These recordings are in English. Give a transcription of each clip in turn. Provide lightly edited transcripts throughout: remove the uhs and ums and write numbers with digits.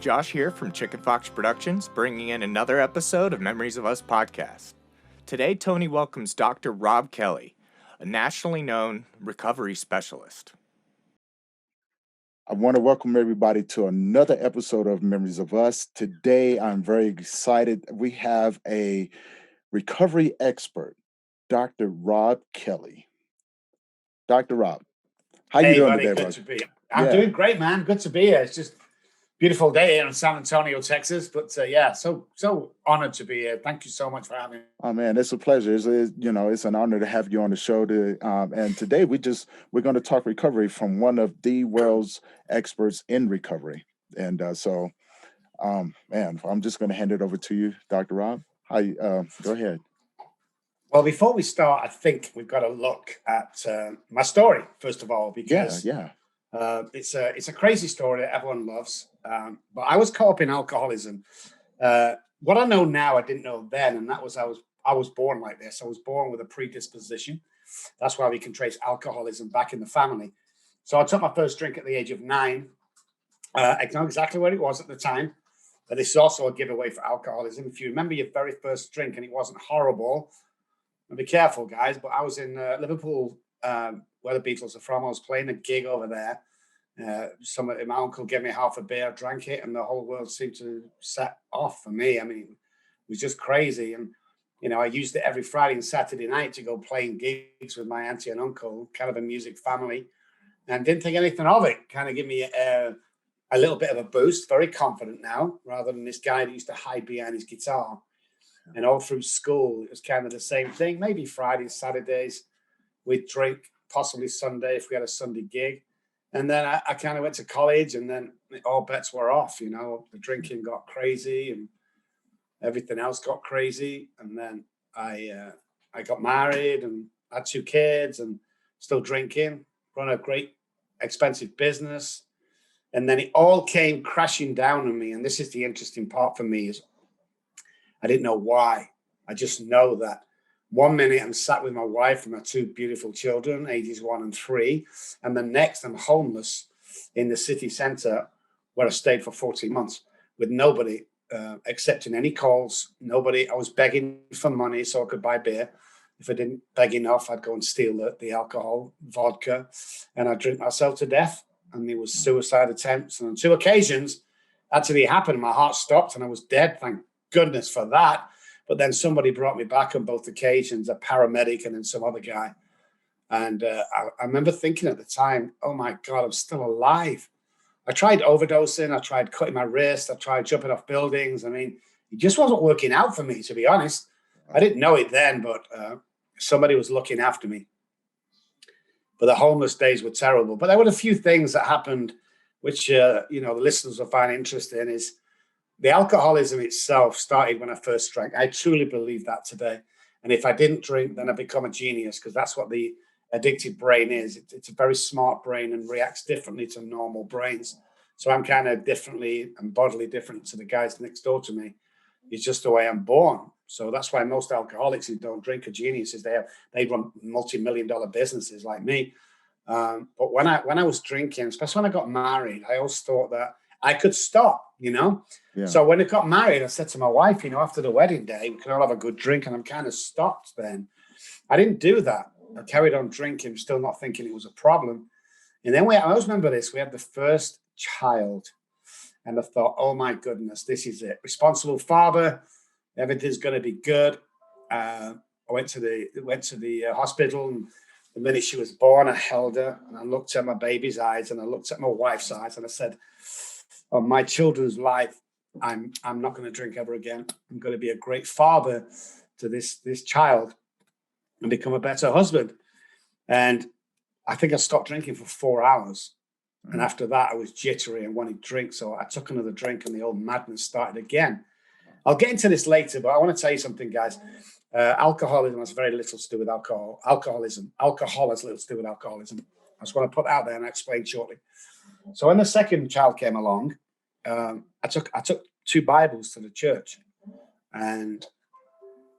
Josh here from Chicken Fox Productions, bringing in another episode of Memories of Us podcast. Today, Tony welcomes Dr. Robb Kelly, a nationally known recovery specialist. I want to welcome everybody to another episode of Memories of Us. Today, I'm very excited. We have a recovery expert, Dr. Robb Kelly. Dr. Robb, how you doing buddy, today, good bud? to be here. I'm doing great, man. Good to be here. It's just a beautiful day here in San Antonio, Texas. But so honored to be here. Thank you so much for having me. Oh man, it's a pleasure. It's an honor to have you on the show. And today we're going to talk recovery from one of the world's experts in recovery. And man, I'm just going to hand it over to you, Dr. Robb. Go ahead. Well, before we start, I think we've got to look at my story first of all, because it's a crazy story that everyone loves. But I was caught up in alcoholism. What I know now, I didn't know then, and that was I was born like this. I was born with a predisposition. That's why we can trace alcoholism back in the family. So I took my first drink at the age of 9. I know exactly what it was at the time, but this is also a giveaway for alcoholism. If you remember your very first drink and it wasn't horrible, and be careful, guys, but I was in Liverpool, where the Beatles are from. I was playing a gig over there. My uncle gave me half a beer, drank it, and the whole world seemed to set off for me. I mean, it was just crazy. And, I used it every Friday and Saturday night to go playing gigs with my auntie and uncle, kind of a music family, and didn't think anything of it. Kind of give me a little bit of a boost, very confident now, rather than this guy that used to hide behind his guitar. And all through school, it was kind of the same thing. Maybe Fridays, Saturdays, we'd drink, possibly Sunday if we had a Sunday gig. And then I kind of went to college, and then all bets were off. The drinking got crazy and everything else got crazy. And then I got married and had 2 kids and still drinking, run a great expensive business. And then it all came crashing down on me. And this is the interesting part for me, is I didn't know why. I just know that one minute I'm sat with my wife and my 2 beautiful children, ages 1 and 3. And the next I'm homeless in the city center where I stayed for 14 months with nobody accepting any calls. Nobody. I was begging for money so I could buy beer. If I didn't beg enough, I'd go and steal the alcohol, vodka, and I'd drink myself to death. And there was suicide attempts. And on 2 occasions, actually happened. My heart stopped and I was dead. Thank goodness for that. But then somebody brought me back on both occasions, a paramedic and then some other guy. And I remember thinking at the time, oh my God, I'm still alive. I tried overdosing. I tried cutting my wrist. I tried jumping off buildings. I mean, it just wasn't working out for me, to be honest. I didn't know it then, but somebody was looking after me. But the homeless days were terrible. But there were a few things that happened, which, the listeners will find interesting, is the alcoholism itself started when I first drank. I truly believe that today. And if I didn't drink, then I become a genius, because that's what the addicted brain is. It's a very smart brain and reacts differently to normal brains. So I'm kind of differently and bodily different to the guys next door to me. It's just the way I'm born. So that's why most alcoholics who don't drink are geniuses. They run multi-million-dollar businesses like me. But when I was drinking, especially when I got married, I always thought that I could stop, Yeah. So when I got married, I said to my wife, after the wedding day, we could all have a good drink, and I'm kind of stopped then. I didn't do that. I carried on drinking, still not thinking it was a problem. And then I always remember this, we had the first child, and I thought, oh my goodness, this is it. Responsible father, everything's going to be good. I went to the hospital, and the minute she was born, I held her, and I looked at my baby's eyes, and I looked at my wife's eyes, and I said, on my children's life, I'm not going to drink ever again. I'm going to be a great father to this child and become a better husband. And I think I stopped drinking for 4 hours. And after that, I was jittery and wanted to drink. So I took another drink and the old madness started again. I'll get into this later, but I want to tell you something, guys. Alcoholism has very little to do with alcohol. Alcohol has little to do with alcoholism. I just want to put that out there and explain shortly. So when the second child came along, I took 2 Bibles to the church. And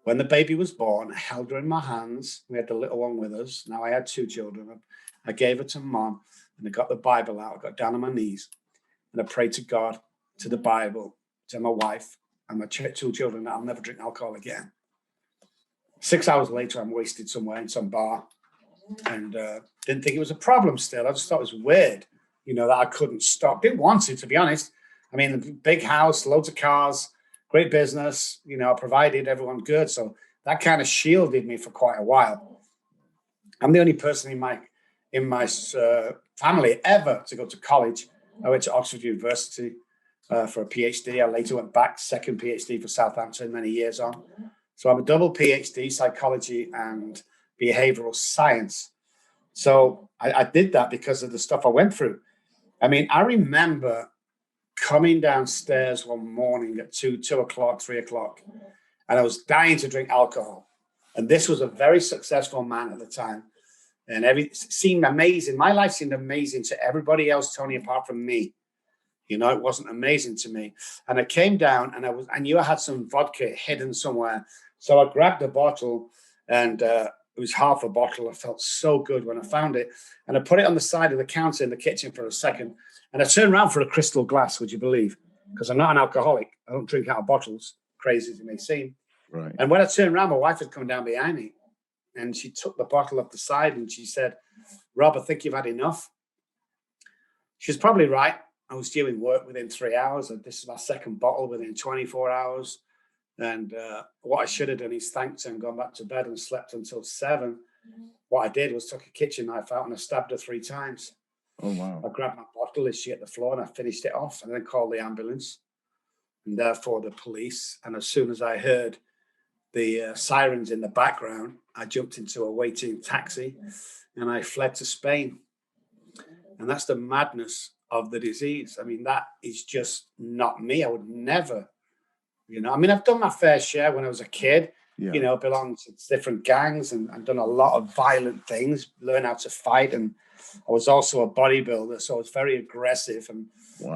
when the baby was born, I held her in my hands. We had the little one with us. Now I had 2 children. I gave her to Mom, and I got the Bible out. I got down on my knees, and I prayed to God. to the Bible, to my wife and my two children that I'll never drink alcohol again. 6 hours later, I'm wasted somewhere in some bar and didn't think it was a problem still. I just thought it was weird, that I couldn't stop. Didn't want to be honest. I mean, big house, loads of cars, great business, I provided everyone good. So that kind of shielded me for quite a while. I'm the only person in my family ever to go to college. I went to Oxford University for a PhD. I later went back, second PhD for Southampton many years on. So I'm a double PhD, psychology and behavioral science. So I did that because of the stuff I went through. I mean, I remember coming downstairs one morning at 2 o'clock, 3 o'clock, and I was dying to drink alcohol. And this was a very successful man at the time. And it seemed amazing. My life seemed amazing to everybody else, Tony, apart from me. It wasn't amazing to me. And I came down and I knew I had some vodka hidden somewhere. So I grabbed a bottle and it was half a bottle. I felt so good when I found it. And I put it on the side of the counter in the kitchen for a second. And I turned around for a crystal glass, would you believe? Because I'm not an alcoholic. I don't drink out of bottles, crazy as it may seem. Right. And when I turned around, my wife had come down behind me. And she took the bottle up the side and she said, "Rob, I think you've had enough." She's probably right. I was due in work within 3 hours. And this is my second bottle within 24 hours. And what I should have done is thanked her and gone back to bed and slept until 7. What I did was took a kitchen knife out and I stabbed her 3 times. Oh, wow. I grabbed my bottle as she hit the floor and I finished it off and then called the ambulance and therefore the police. And as soon as I heard the sirens in the background, I jumped into a waiting taxi and I fled to Spain. And that's the madness of the disease. I mean, that is just not me. I would never, I've done my fair share when I was a kid, belonged to different gangs and done a lot of violent things, learn how to fight. And I was also a bodybuilder, so I was very aggressive and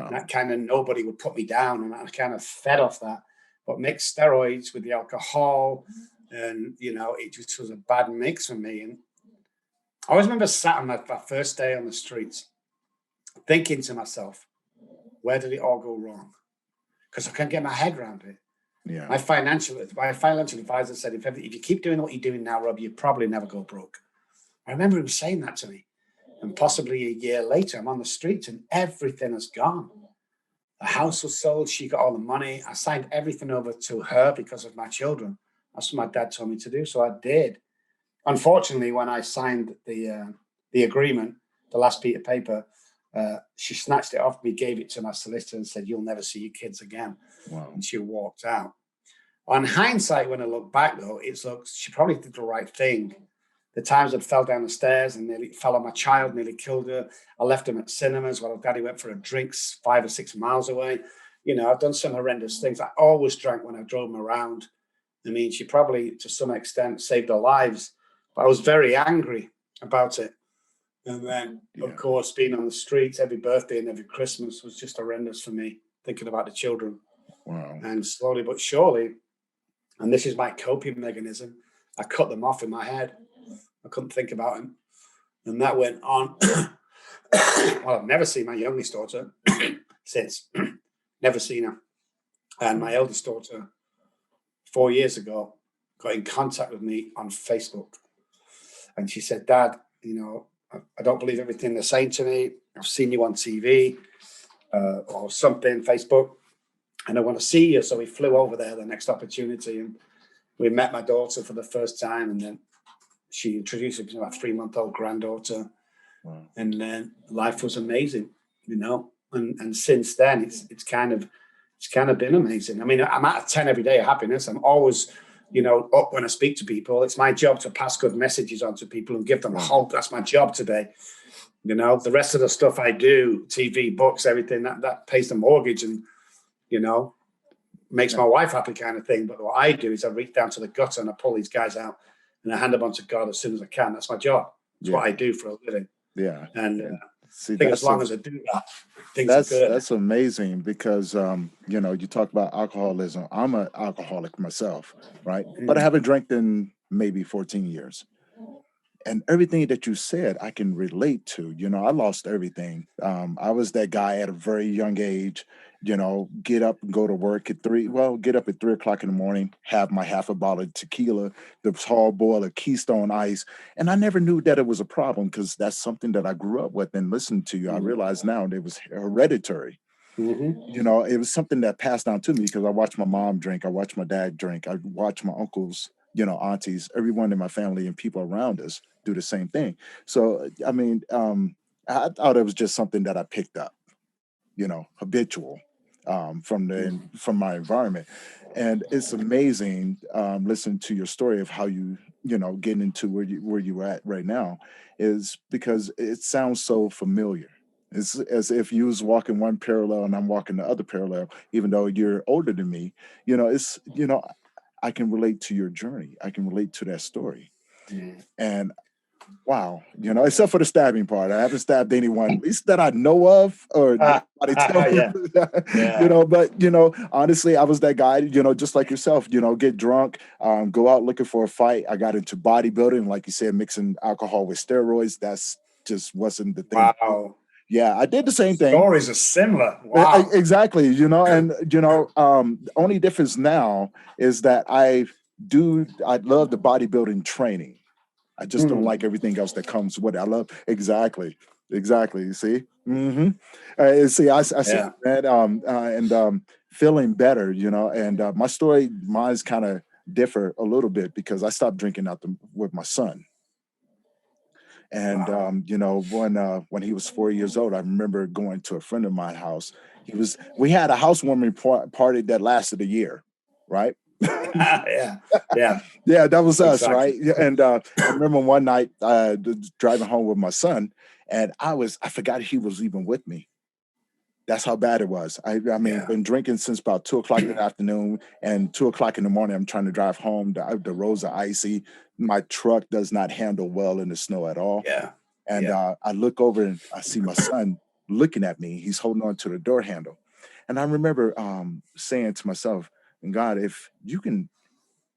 that kind of nobody would put me down. And I kind of fed off that. But mixed steroids with the alcohol and, it just was a bad mix for me. And I always remember sat on my first day on the streets thinking to myself, where did it all go wrong? Because I can't get my head around it. Yeah. My financial advisor said, if you keep doing what you're doing now, Rob, you probably never go broke. I remember him saying that to me. And possibly a year later, I'm on the street and everything has gone. The house was sold. She got all the money. I signed everything over to her because of my children. That's what my dad told me to do. So I did. Unfortunately, when I signed the agreement, the last piece of paper, she snatched it off me, gave it to my solicitor and said, "You'll never see your kids again." Wow. And she walked out. On hindsight, when I look back, though, she probably did the right thing. The times I fell down the stairs and nearly fell on my child, nearly killed her. I left him at cinemas while Daddy went for a drink 5 or 6 miles away. I've done some horrendous things. I always drank when I drove him around. I mean, she probably, to some extent, saved our lives. But I was very angry about it. And then, of course, being on the streets every birthday and every Christmas was just horrendous for me, thinking about the children. Wow. And slowly but surely, and this is my coping mechanism, I cut them off in my head. I couldn't think about him. And that went on. Well, I've never seen my youngest daughter since. Never seen her. And my eldest daughter, 4 years ago, got in contact with me on Facebook. And she said, "Dad, I don't believe everything they're saying to me. I've seen you on TV or something, Facebook, and I want to see you." So we flew over there the next opportunity and we met my daughter for the first time. And then she introduced me to my 3-month-old granddaughter. Wow. And then life was amazing, and since then it's kind of been amazing. I mean, I'm out of 10 every day of happiness. I'm always, up when I speak to people. It's my job to pass good messages on to people and give them hope. That's my job today. The rest of the stuff I do, TV, books, everything, that pays the mortgage and, makes my wife happy kind of thing. But what I do is I reach down to the gutter and I pull these guys out and I hand them on to God as soon as I can. That's my job. It's what I do for a living. Yeah. And See, I think as long as I do that, things are good. That's amazing because, you talk about alcoholism. I'm an alcoholic myself, right? But I haven't drank in maybe 14 years. And everything that you said, I can relate to. I lost everything. I was that guy at a very young age. get up and go to work at get up at 3 o'clock in the morning, have my half a bottle of tequila, the tall boil of Keystone Ice. And I never knew that it was a problem because that's something that I grew up with and listened to. I realize now that it was hereditary. It was something that passed down to me because I watched my mom drink. I watched my dad drink. I watched my uncles, aunties, everyone in my family and people around us do the same thing. So, I mean, I thought it was just something that I picked up, habitual from my environment. And it's amazing listening to your story of how you, getting into where you're at right now is because it sounds so familiar. It's as if you was walking one parallel and I'm walking the other parallel, even though you're older than me. I can relate to your journey. I can relate to that story. And wow, except for the stabbing part, I haven't stabbed anyone, at least that I know of, or nobody tell me. But honestly, I was that guy, just like yourself, get drunk, go out looking for a fight. I got into bodybuilding, like you said, mixing alcohol with steroids. That's just wasn't the thing. Wow. Yeah, I did the same thing. Stories are similar. Wow. Exactly. And the only difference now is that I love the bodybuilding training. I just don't like everything else that comes with it. I love exactly. You see, see, I see that, and feeling better, and my story, mine's kind of differ a little bit because I stopped drinking with my son. And when he was 4 years old, I remember going to a friend of mine's house. We had a housewarming party that lasted a year, right? Yeah, that was us, right? And I remember one night driving home with my son, and I forgot he was even with me. That's how bad it was. I mean, been drinking since about 2 o'clock in the afternoon, and 2 o'clock in the morning, I'm trying to drive home. The roads are icy. My truck does not handle well in the snow at all. And I look over and I see my son looking at me. He's holding on to the door handle. And I remember saying to myself, God, if you can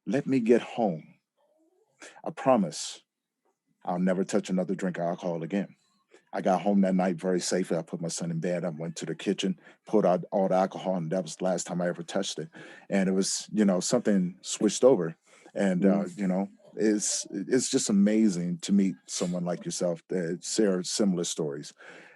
let me get home, I promise I'll never touch another drink of alcohol again. I got home that night very safely. I put my son in bed. I went to the kitchen, pulled out all the alcohol, and that was the last time I ever touched it. And it was, something switched over. And it's just amazing to meet someone like yourself that share similar stories.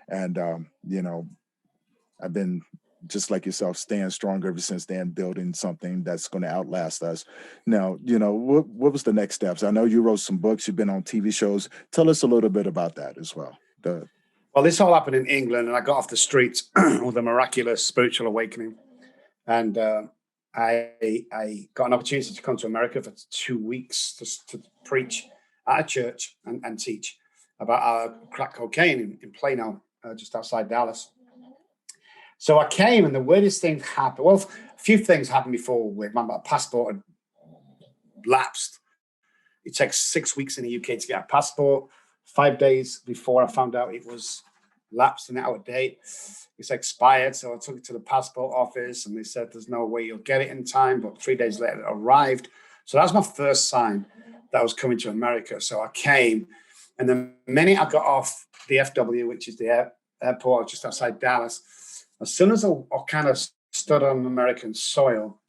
And I've been just like yourself, staying stronger ever since then, building something that's going to outlast us. Now, what was the next steps? I know you wrote some books, you've been on TV shows. Tell us a little bit about that as well. Well, this all happened in England, and I got off the streets with a miraculous spiritual awakening. And I got an opportunity to come to America for 2 weeks to preach at a church and teach about crack cocaine in Plano, just outside Dallas. So I came, and the weirdest thing happened. Well, a few things happened before my passport had lapsed. It takes 6 weeks in the UK to get a passport. 5 days before I found out it was lapsed and out of date, it's expired. So I took it to the passport office, and they said there's no way you'll get it in time. But 3 days later, it arrived. So that was my first sign that I was coming to America. So I came, and the minute I got off the FW, which is the airport just outside Dallas, as soon as I kind of stood on American soil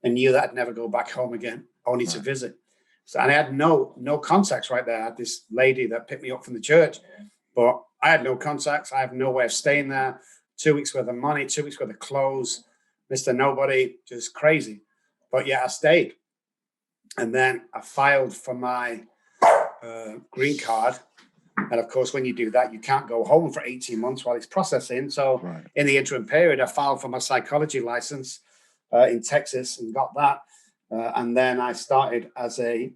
and knew that I'd never go back home again, only to visit. So, and I had no contacts right there. I had this lady that picked me up from the church, but I had no contacts. I have no way of staying there. 2 weeks worth of money, 2 weeks worth of clothes, Mr. Nobody, just crazy. But yeah, I stayed. And then I filed for my green card. And of course, when you do that, you can't go home for 18 months while it's processing. So in the interim period, I filed for my psychology license in Texas and got that. And then I started as a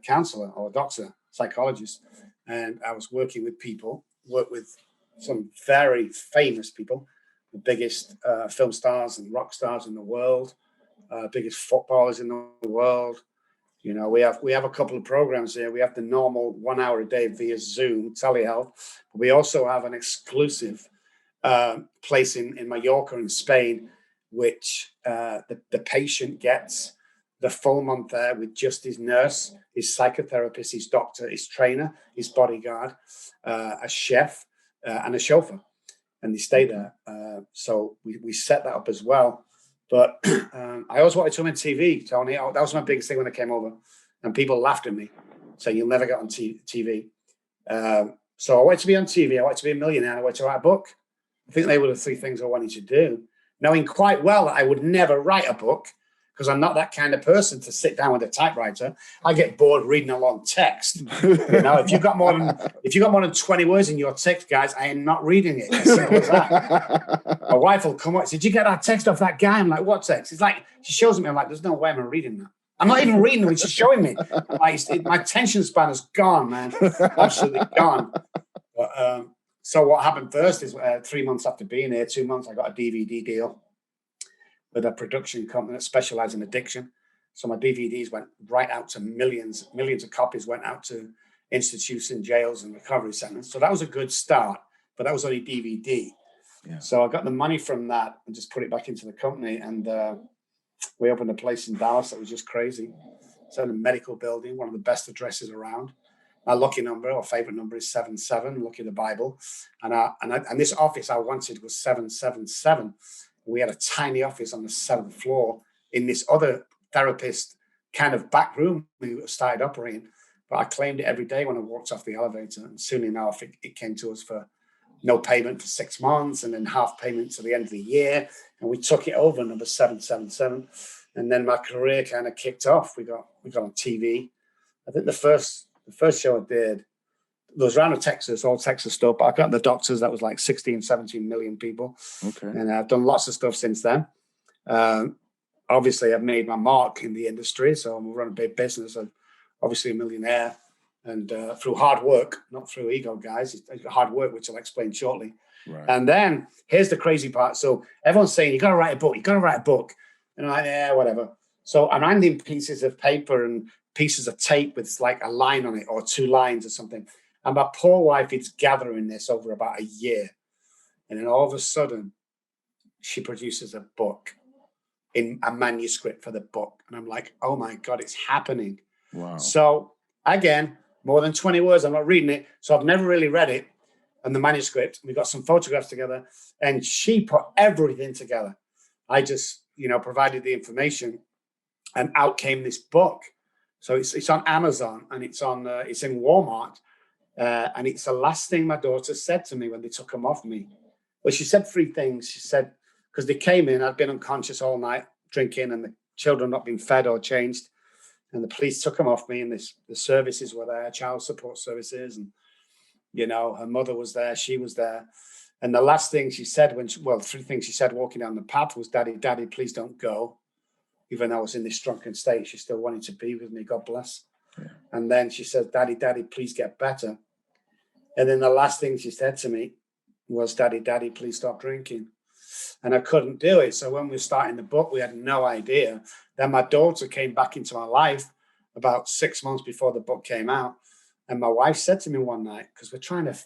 counselor or a doctor, psychologist. And I was working with people, worked with some very famous people, the biggest film stars and rock stars in the world, biggest footballers in the world. We have a couple of programs here. We have the normal 1 hour a day via Zoom, telehealth. But we also have an exclusive place in Mallorca in Spain, which the patient gets the full month there with just his nurse, his psychotherapist, his doctor, his trainer, his bodyguard, a chef, and a chauffeur. and they stay there. So we set that up as well. But I always wanted to come on TV, Tony. That was my biggest thing when I came over, and people laughed at me, saying you'll never get on TV. So I wanted to be on TV. I wanted to be a millionaire. I wanted to write a book. I think they were the three things I wanted to do, knowing quite well that I would never write a book because I'm not that kind of person to sit down with a typewriter. I get bored reading a long text. If you've got more than 20 words in your text, guys, I am not reading it. As simple as that. My wife will come up and say, "Did you get that text off that guy?" I'm like, "What text?" It's like, she shows me. I'm like, "There's no way I'm reading that." I'm not even reading when she's showing me. I'm like, my attention span is gone, man. Absolutely gone. But, so what happened first is 3 months after being here, 2 months, I got a DVD deal with a production company that specialized in addiction. So my DVDs went right out to millions of copies went out to institutions, jails, and recovery centers. So that was a good start, but that was only DVD. Yeah. So I got the money from that and just put it back into the company. And we opened a place in Dallas that was just crazy. It's in a medical building, one of the best addresses around. My lucky number or favorite number is 77, lucky the Bible. And this office I wanted was 777. We had a tiny office on the 7th floor in this other therapist kind of back room we started operating. But I claimed it every day when I walked off the elevator. And soon enough, it came to us for no payment for 6 months and then half payment to the end of the year. And we took it over, number 777. And then my career kind of kicked off. We got on TV. I think the first show I did, there was around Texas, all Texas stuff, but I got the doctors, that was like 16, 17 million people. Okay. And I've done lots of stuff since then. Obviously, I've made my mark in the industry, so I'm running a big business. I'm obviously a millionaire, and through hard work, not through ego, guys. It's hard work, which I'll explain shortly. Right. And then here's the crazy part. So everyone's saying, you got to write a book. You got to write a book. And I'm like, yeah, whatever. So I'm handing pieces of paper and pieces of tape with like a line on it or 2 lines or something. And my poor wife is gathering this over about a year. And then all of a sudden, she produces a book, in a manuscript for the book. And I'm like, oh my God, it's happening. Wow. So again, more than 20 words. I'm not reading it. So I've never really read it. And the manuscript, we got some photographs together and she put everything together. I just, provided the information and out came this book. So it's on Amazon and it's in Walmart. And it's the last thing my daughter said to me when they took them off me. Well, she said 3 things. She said, because they came in, I'd been unconscious all night drinking and the children not being fed or changed. And the police took them off me and the services were there, child support services. And, her mother was there, she was there. And the last thing she said 3 things she said walking down the path was, Daddy, please don't go. Even though I was in this drunken state, she still wanted to be with me, God bless. Yeah. And then she said, Daddy, please get better. And then the last thing she said to me was, Daddy, please stop drinking. And I couldn't do it. So when we were starting the book, we had no idea. Then my daughter came back into my life about 6 months before the book came out. And my wife said to me one night, because we're trying to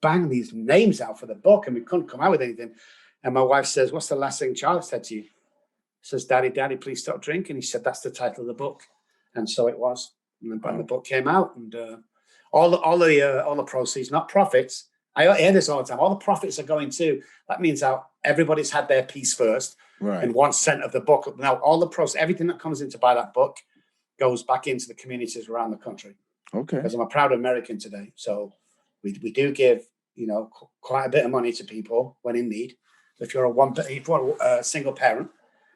bang these names out for the book and we couldn't come out with anything. And my wife says, what's the last thing Charlie said to you? He says, Daddy, please stop drinking. He said, that's the title of the book. And so it was. And the book came out and all the proceeds, not profits. I hear this all the time. All the profits are going to, that means everybody's had their piece first. Right. And 1 cent of the book. Now all the proceeds, everything that comes in to buy that book goes back into the communities around the country. Okay. Because I'm a proud American today. So we do give, quite a bit of money to people when in need. If you're a single parent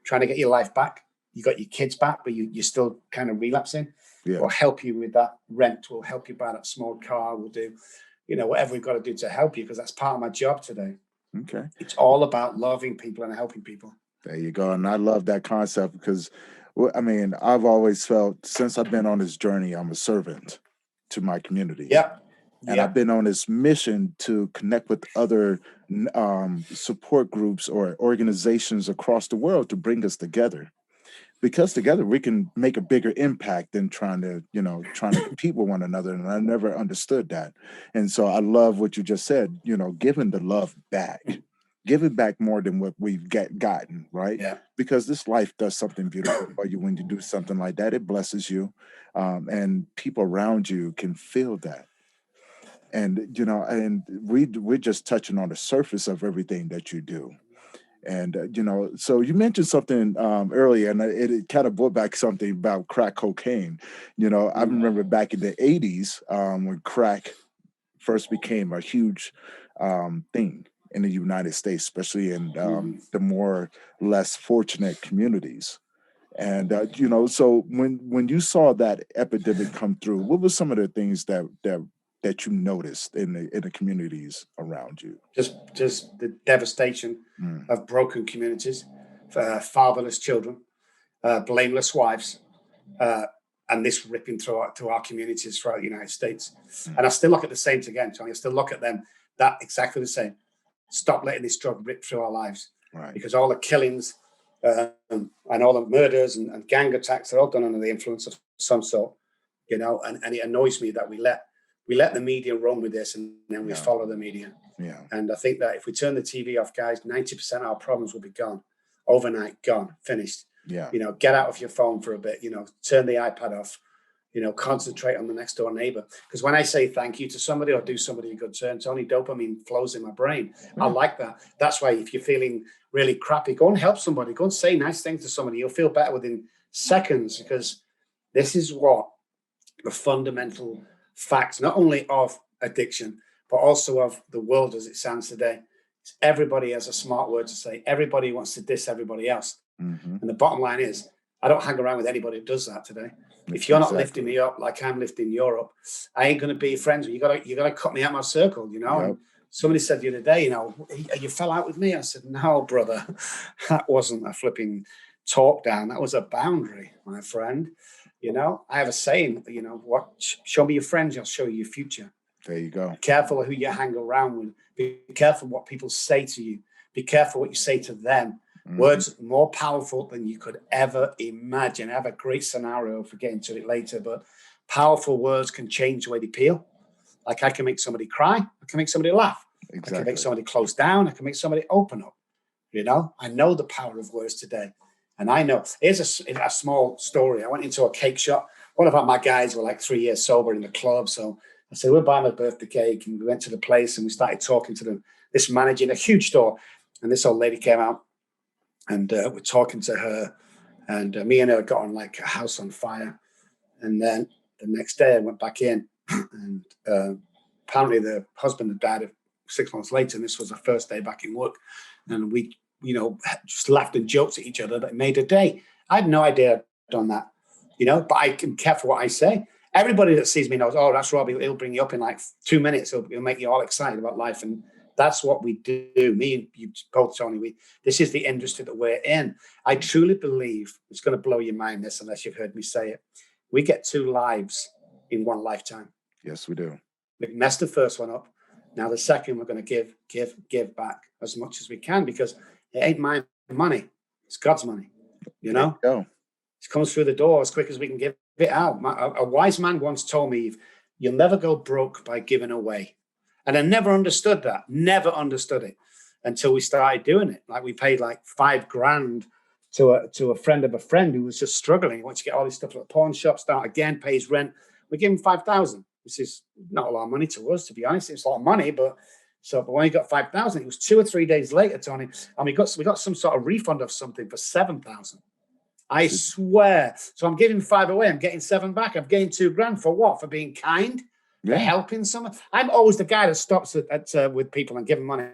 trying to get your life back, you got your kids back, but you're still kind of relapsing. Yeah. We'll help you with that rent. We'll help you buy that small car. We'll do, whatever we've got to do to help you, because that's part of my job today. Okay. It's all about loving people and helping people. There you go. And I love that concept because, I've always felt since I've been on this journey, I'm a servant to my community. Yeah. And I've been on this mission to connect with other support groups or organizations across the world to bring us together. Because together we can make a bigger impact than trying to compete with one another. And I never understood that. And so I love what you just said, giving the love back, giving back more than what we've gotten, right? Yeah. Because this life does something beautiful for you when you do something like that. It blesses you. And people around you can feel that. And, and we're just touching on the surface of everything that you do. And, so you mentioned something earlier, and it kind of brought back something about crack cocaine. I remember back in the 80s when crack first became a huge thing in the United States, especially in the more less fortunate communities. And, so when you saw that epidemic come through, what were some of the things that you noticed in the communities around you? Just the devastation of broken communities, fatherless children, blameless wives, and this ripping through our communities throughout the United States. And I still look at the Saints again, Tony. I still look at them that exactly the same. Stop letting this drug rip through our lives, right? Because all the killings and all the murders and gang attacks are all done under the influence of some sort, and it annoys me that we let the media run with this, and then we follow the media. Yeah. And I think that if we turn the TV off, guys, 90% of our problems will be gone overnight, gone, finished. Yeah. Get out of your phone for a bit, turn the iPad off, concentrate on the next door neighbor. Because when I say thank you to somebody or do somebody a good turn, Tony, dopamine flows in my brain. I like that. That's why if you're feeling really crappy, go and help somebody, go and say nice things to somebody. You'll feel better within seconds, because this is what the fundamental facts, not only of addiction, but also of the world as it stands today. Everybody has a smart word to say. Everybody wants to diss everybody else. Mm-hmm. And the bottom line is, I don't hang around with anybody who does that today. If you're not lifting me up like I'm lifting you up, I ain't going to be friends with you. You got to cut me out of my circle, Yep. And somebody said the other day, you fell out with me. I said, no, brother, that wasn't a flipping talk down. That was a boundary, my friend. I have a saying, show me your friends, I'll show you your future. There you go. Be careful who you hang around with. Be careful what people say to you. Be careful what you say to them. Mm-hmm. Words more powerful than you could ever imagine. I have a great scenario for getting to it later, but powerful words can change the way they feel. Like I can make somebody cry. I can make somebody laugh. Exactly. I can make somebody close down. I can make somebody open up. I know the power of words today. And I know, here's a small story. I went into a cake shop. One of my guys were like 3 years sober in the club. So I said, we'll buy my birthday cake. And we went to the place and we started talking to this manager in a huge store. And this old lady came out and we're talking to her. And me and her got on like a house on fire. And then the next day I went back in and apparently the husband had died 6 months later. And this was the first day back in work. And we, just laughed and joked at each other that made a day. I had no idea I'd done that, but I can careful what I say. Everybody that sees me knows, oh, that's Robbie. He'll bring you up in like 2 minutes. He'll make you all excited about life. And that's what we do. Me and you both, Tony, this is the industry that we're in. I truly believe, it's going to blow your mind, this, unless you've heard me say it. We get 2 lives in one lifetime. Yes, we do. We messed the first one up. Now the second, we're going to give back as much as we can, because it ain't my money. It's God's money. It comes through the door as quick as we can give it out. A wise man once told me, you'll never go broke by giving away. And I never understood that. Never understood it until we started doing it. Like we paid like $5,000 to a friend of a friend who was just struggling. He wants to get all this stuff at the pawn shop, start again, pays rent. We give him $5,000, which is not a lot of money to us, to be honest. It's a lot of money, but when he got $5,000, it was 2 or 3 days later, Tony, and we got some sort of refund of something for $7,000. I swear. So I'm giving 5 away. I'm getting 7 back. I'm getting $2,000 for what? For being kind, for helping someone. I'm always the guy that stops with people and give them money.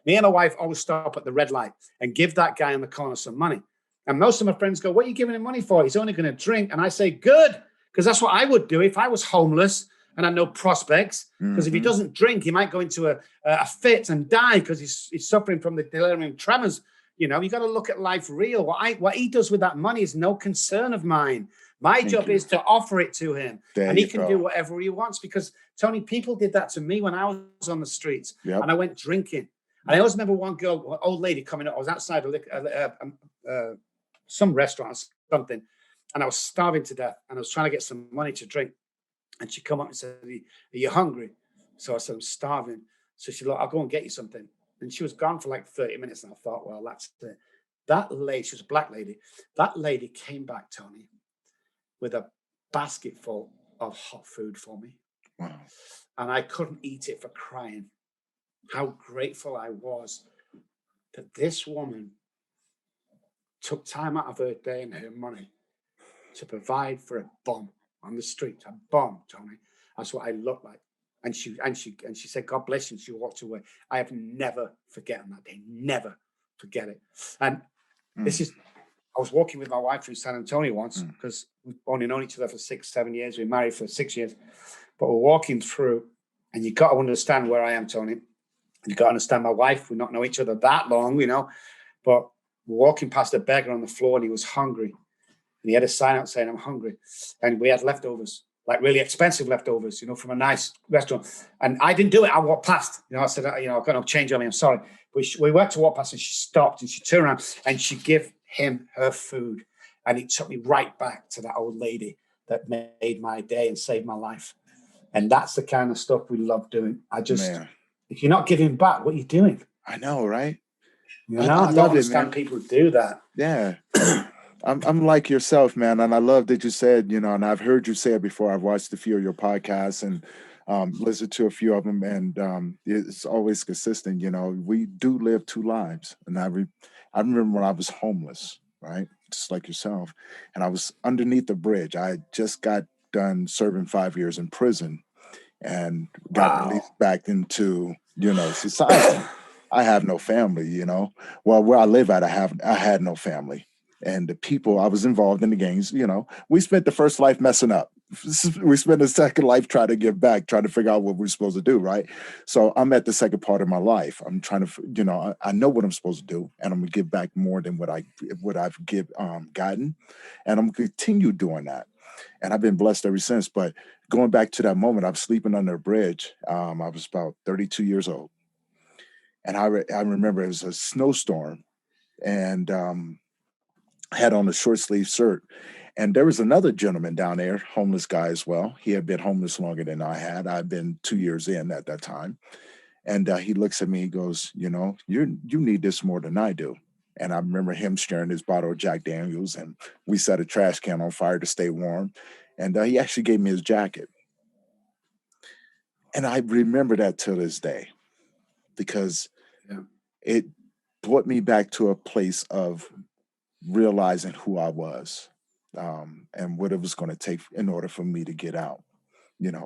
Me and my wife always stop at the red light and give that guy in the corner some money. And most of my friends go, "What are you giving him money for? He's only going to drink." And I say, "Good," because that's what I would do if I was homeless and had no prospects. Because if he doesn't drink, he might go into a fit and die because he's suffering from the delirium tremors. You got to look at life real. What he does with that money is no concern of mine. My job is to offer it to him. And he can do whatever he wants. Because, Tony, people did that to me when I was on the streets. Yep. And I went drinking. And I always remember one girl, an old lady coming up. I was outside some restaurant or something. And I was starving to death. And I was trying to get some money to drink. And she come up and said, "Are you hungry?" So I said, "I'm starving." So she said, "Look, I'll go and get you something." And she was gone for like 30 minutes. And I thought, well, that's it. That lady, she was a black lady. That lady came back, Tony, with a basket full of hot food for me. Wow. And I couldn't eat it for crying. How grateful I was that this woman took time out of her day and her money to provide for a bum on the street. A bum, Tony. That's what I looked like. And she said, God bless you. And she walked away. I have never forgotten that day. Never forget it. And this is, I was walking with my wife through San Antonio once, because we've only known each other for 6-7 years. We were married for 6 years. But we're walking through, and you got to understand where I am, Tony. You got to understand my wife. We not know each other that long, but we're walking past a beggar on the floor, and he was hungry. And he had a sign out saying, I'm hungry. And we had leftovers, like really expensive leftovers, from a nice restaurant. And I didn't do it. I walked past. I said, I've got no change on me. I'm sorry. We went to walk past, and she stopped, and she turned around, and she gave him her food. And it took me right back to that old lady that made my day and saved my life. And that's the kind of stuff we love doing. If you're not giving back, what are you doing? I know, right? I don't understand people who do that. Yeah. I'm like yourself, man. And I love that you said, and I've heard you say it before. I've watched a few of your podcasts and listened to a few of them. And it's always consistent. We do live two lives. And I remember when I was homeless, right? Just like yourself. And I was underneath the bridge. I just got done serving 5 years in prison and got released back into, society. I have no family, Well, where I live at, I had no family. And the people I was involved in the gangs, we spent the first life messing up. We spent the second life trying to give back, trying to figure out what we're supposed to do, right? So I'm at the second part of my life. I'm trying to, I know what I'm supposed to do, and I'm gonna give back more than what I've gotten, and I'm gonna continue doing that. And I've been blessed ever since. But going back to that moment, I was sleeping under a bridge. I was about 32 years old, and I remember it was a snowstorm, and had on a short sleeve shirt. And there was another gentleman down there, homeless guy as well. He had been homeless longer than I had. I'd been 2 years in at that time. And he looks at me, he goes, you need this more than I do. And I remember him sharing his bottle of Jack Daniels, and we set a trash can on fire to stay warm. And he actually gave me his jacket. And I remember that to this day, because it brought me back to a place of realizing who I was, and what it was going to take in order for me to get out,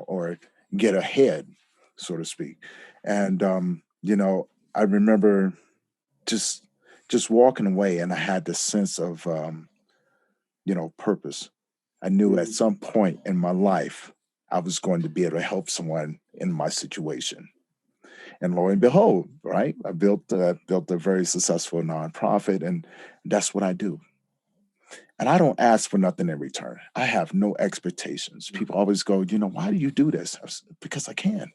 or get ahead, so to speak. And, I remember just walking away, and I had this sense of, purpose. I knew at some point in my life, I was going to be able to help someone in my situation. And lo and behold, right, I built a very successful nonprofit, and that's what I do. And I don't ask for nothing in return. I have no expectations. People always go, why do you do this? Because I can.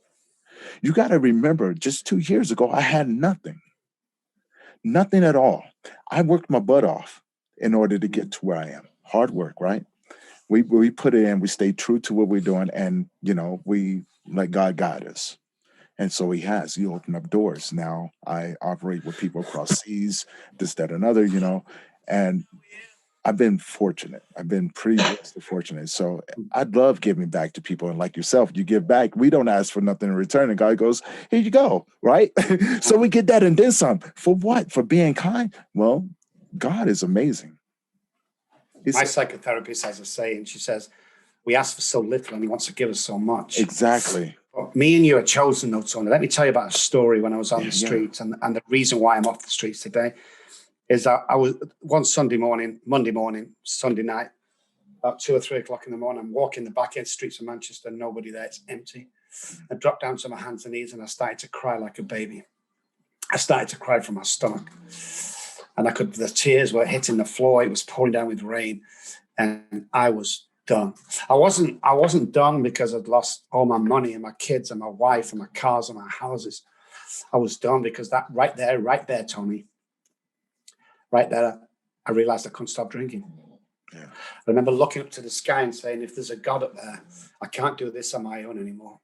You got to remember, just 2 years ago, I had nothing at all. I worked my butt off in order to get to where I am. Hard work, right? We put it in, we stay true to what we're doing, and, we let God guide us. And so he has. He opened up doors. Now I operate with people across seas, this, that, and other, and I've been fortunate. I've been pretty fortunate. So I'd love giving back to people. And like yourself, you give back. We don't ask for nothing in return. And God goes, here you go. Right. So we get that and then some. For what? For being kind? Well, God is amazing. My psychotherapist has a saying. She says, we ask for so little and he wants to give us so much. Exactly. But me and you are chosen, though, Tony. Let me tell you about a story when I was on the streets. And the reason why I'm off the streets today is that I was one Monday morning, Sunday night, about 2 or 3 o'clock in the morning. I'm walking the back end streets of Manchester, nobody there, it's empty. I dropped down to my hands and knees and I started to cry like a baby. I started to cry from my stomach. And the tears were hitting the floor. It was pouring down with rain. And I was done. I wasn't done because I'd lost all my money and my kids and my wife and my cars and my houses. I was done because that right there, Tony, right there, I realized I couldn't stop drinking. Yeah. I remember looking up to the sky and saying, if there's a God up there, I can't do this on my own anymore.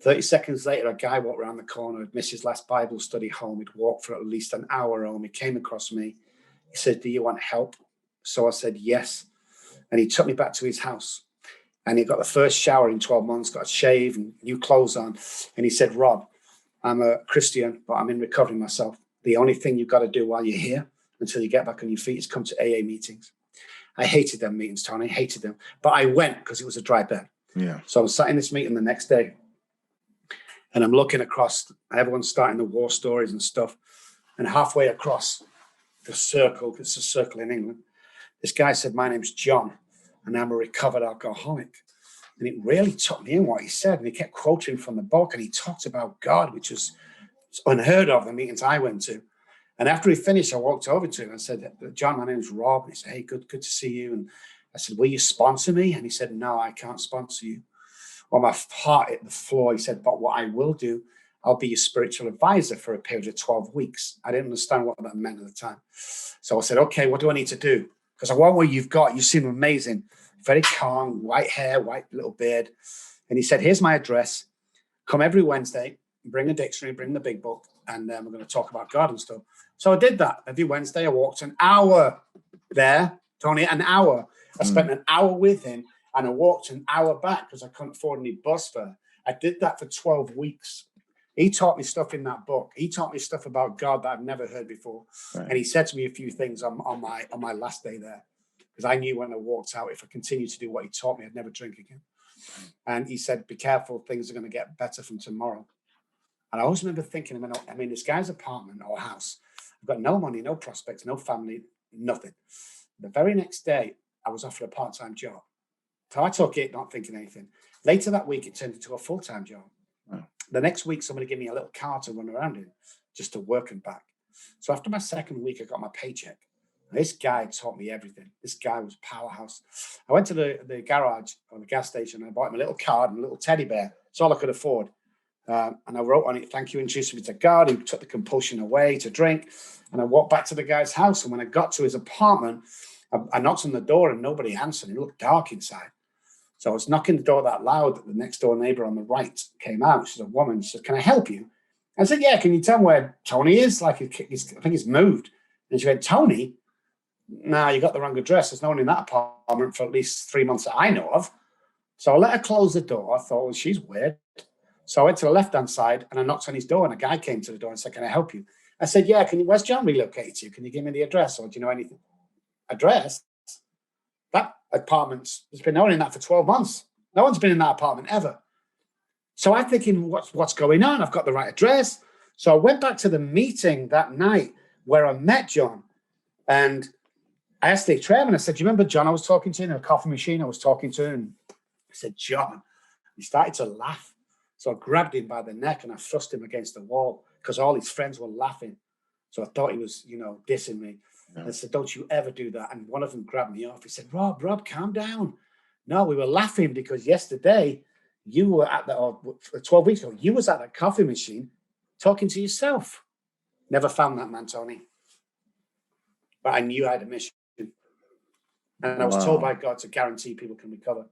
30 seconds later, a guy walked around the corner. He'd missed his last Bible study home. He'd walked for at least an hour home. He came across me. He said, do you want help? So I said, yes. And he took me back to his house. And he got the first shower in 12 months, got a shave and new clothes on. And he said, Rob, I'm a Christian, but I'm in recovery myself. The only thing you've got to do while you're here until you get back on your feet is come to AA meetings. I hated them meetings, Tony. I hated them. But I went because it was a dry bed. Yeah. So I was sat in this meeting the next day, and I'm looking across. Everyone's starting the war stories and stuff. And halfway across the circle, it's a circle in England, this guy said, my name's John, and I'm a recovered alcoholic. And it really took me in what he said. And he kept quoting from the book, and he talked about God, which was unheard of the meetings I went to. And after he finished, I walked over to him and said, John, my name's Rob. And he said, hey, good to see you. And I said, will you sponsor me? And he said, no, I can't sponsor you. Well, my heart hit the floor. He said, but what I will do, I'll be your spiritual advisor for a period of 12 weeks. I didn't understand what that meant at the time. So I said, okay, what do I need to do? Because I want what you've got. You seem amazing. Very calm, white hair, white little beard. And he said, here's my address. Come every Wednesday, bring a dictionary, bring the big book, and we're going to talk about God and stuff. So I did that. Every Wednesday, I walked an hour there, Tony, an hour. I spent an hour with him, and I walked an hour back because I couldn't afford any bus fare. I did that for 12 weeks. He taught me stuff in that book. He taught me stuff about God that I've never heard before. Right. And he said to me a few things on my last day there, because I knew when I walked out, if I continued to do what he taught me, I'd never drink again. And he said, be careful, things are going to get better from tomorrow. And I always remember thinking, I mean, this guy's apartment or house, I've got no money, no prospects, no family, nothing. The very next day, I was offered a part-time job. So I took it, not thinking anything. Later that week, it turned into a full-time job. Wow. The next week, somebody gave me a little car to run around in, just to work and back. So after my second week, I got my paycheck. This guy taught me everything. This guy was a powerhouse. I went to the garage or the gas station, and I bought him a little card and a little teddy bear. It's all I could afford. And I wrote on it, thank you, introduced me to God, who took the compulsion away to drink. And I walked back to the guy's house. And when I got to his apartment, I knocked on the door and nobody answered. It looked dark inside. So I was knocking the door that loud that the next door neighbor on the right came out. She's a woman. She said, can I help you? I said, yeah, can you tell me where Tony is? Like, I think he's moved. And she went, Tony? No, you got the wrong address. There's no one in that apartment for at least 3 months that I know of. So I let her close the door. I thought, well, she's weird. So I went to the left-hand side and I knocked on his door, and a guy came to the door and said, can I help you? I said, yeah, where's John relocated to? Can you give me the address, or do you know anything? Address? That apartment's, there's been no one in that for 12 months. No one's been in that apartment ever. So I'm thinking, what's going on? I've got the right address. So I went back to the meeting that night where I met John, and I asked the chairman, I said, do you remember John I was talking to in a coffee machine? I was talking to him. I said, John. He started to laugh. So I grabbed him by the neck and I thrust him against the wall because all his friends were laughing. So I thought he was, dissing me. No. I said, don't you ever do that. And one of them grabbed me off. He said, Rob, calm down. No, we were laughing because yesterday you were at or 12 weeks ago, you was at that coffee machine talking to yourself. Never found that man, Tony. But I knew I had a mission. And I was told by God to guarantee people can recover.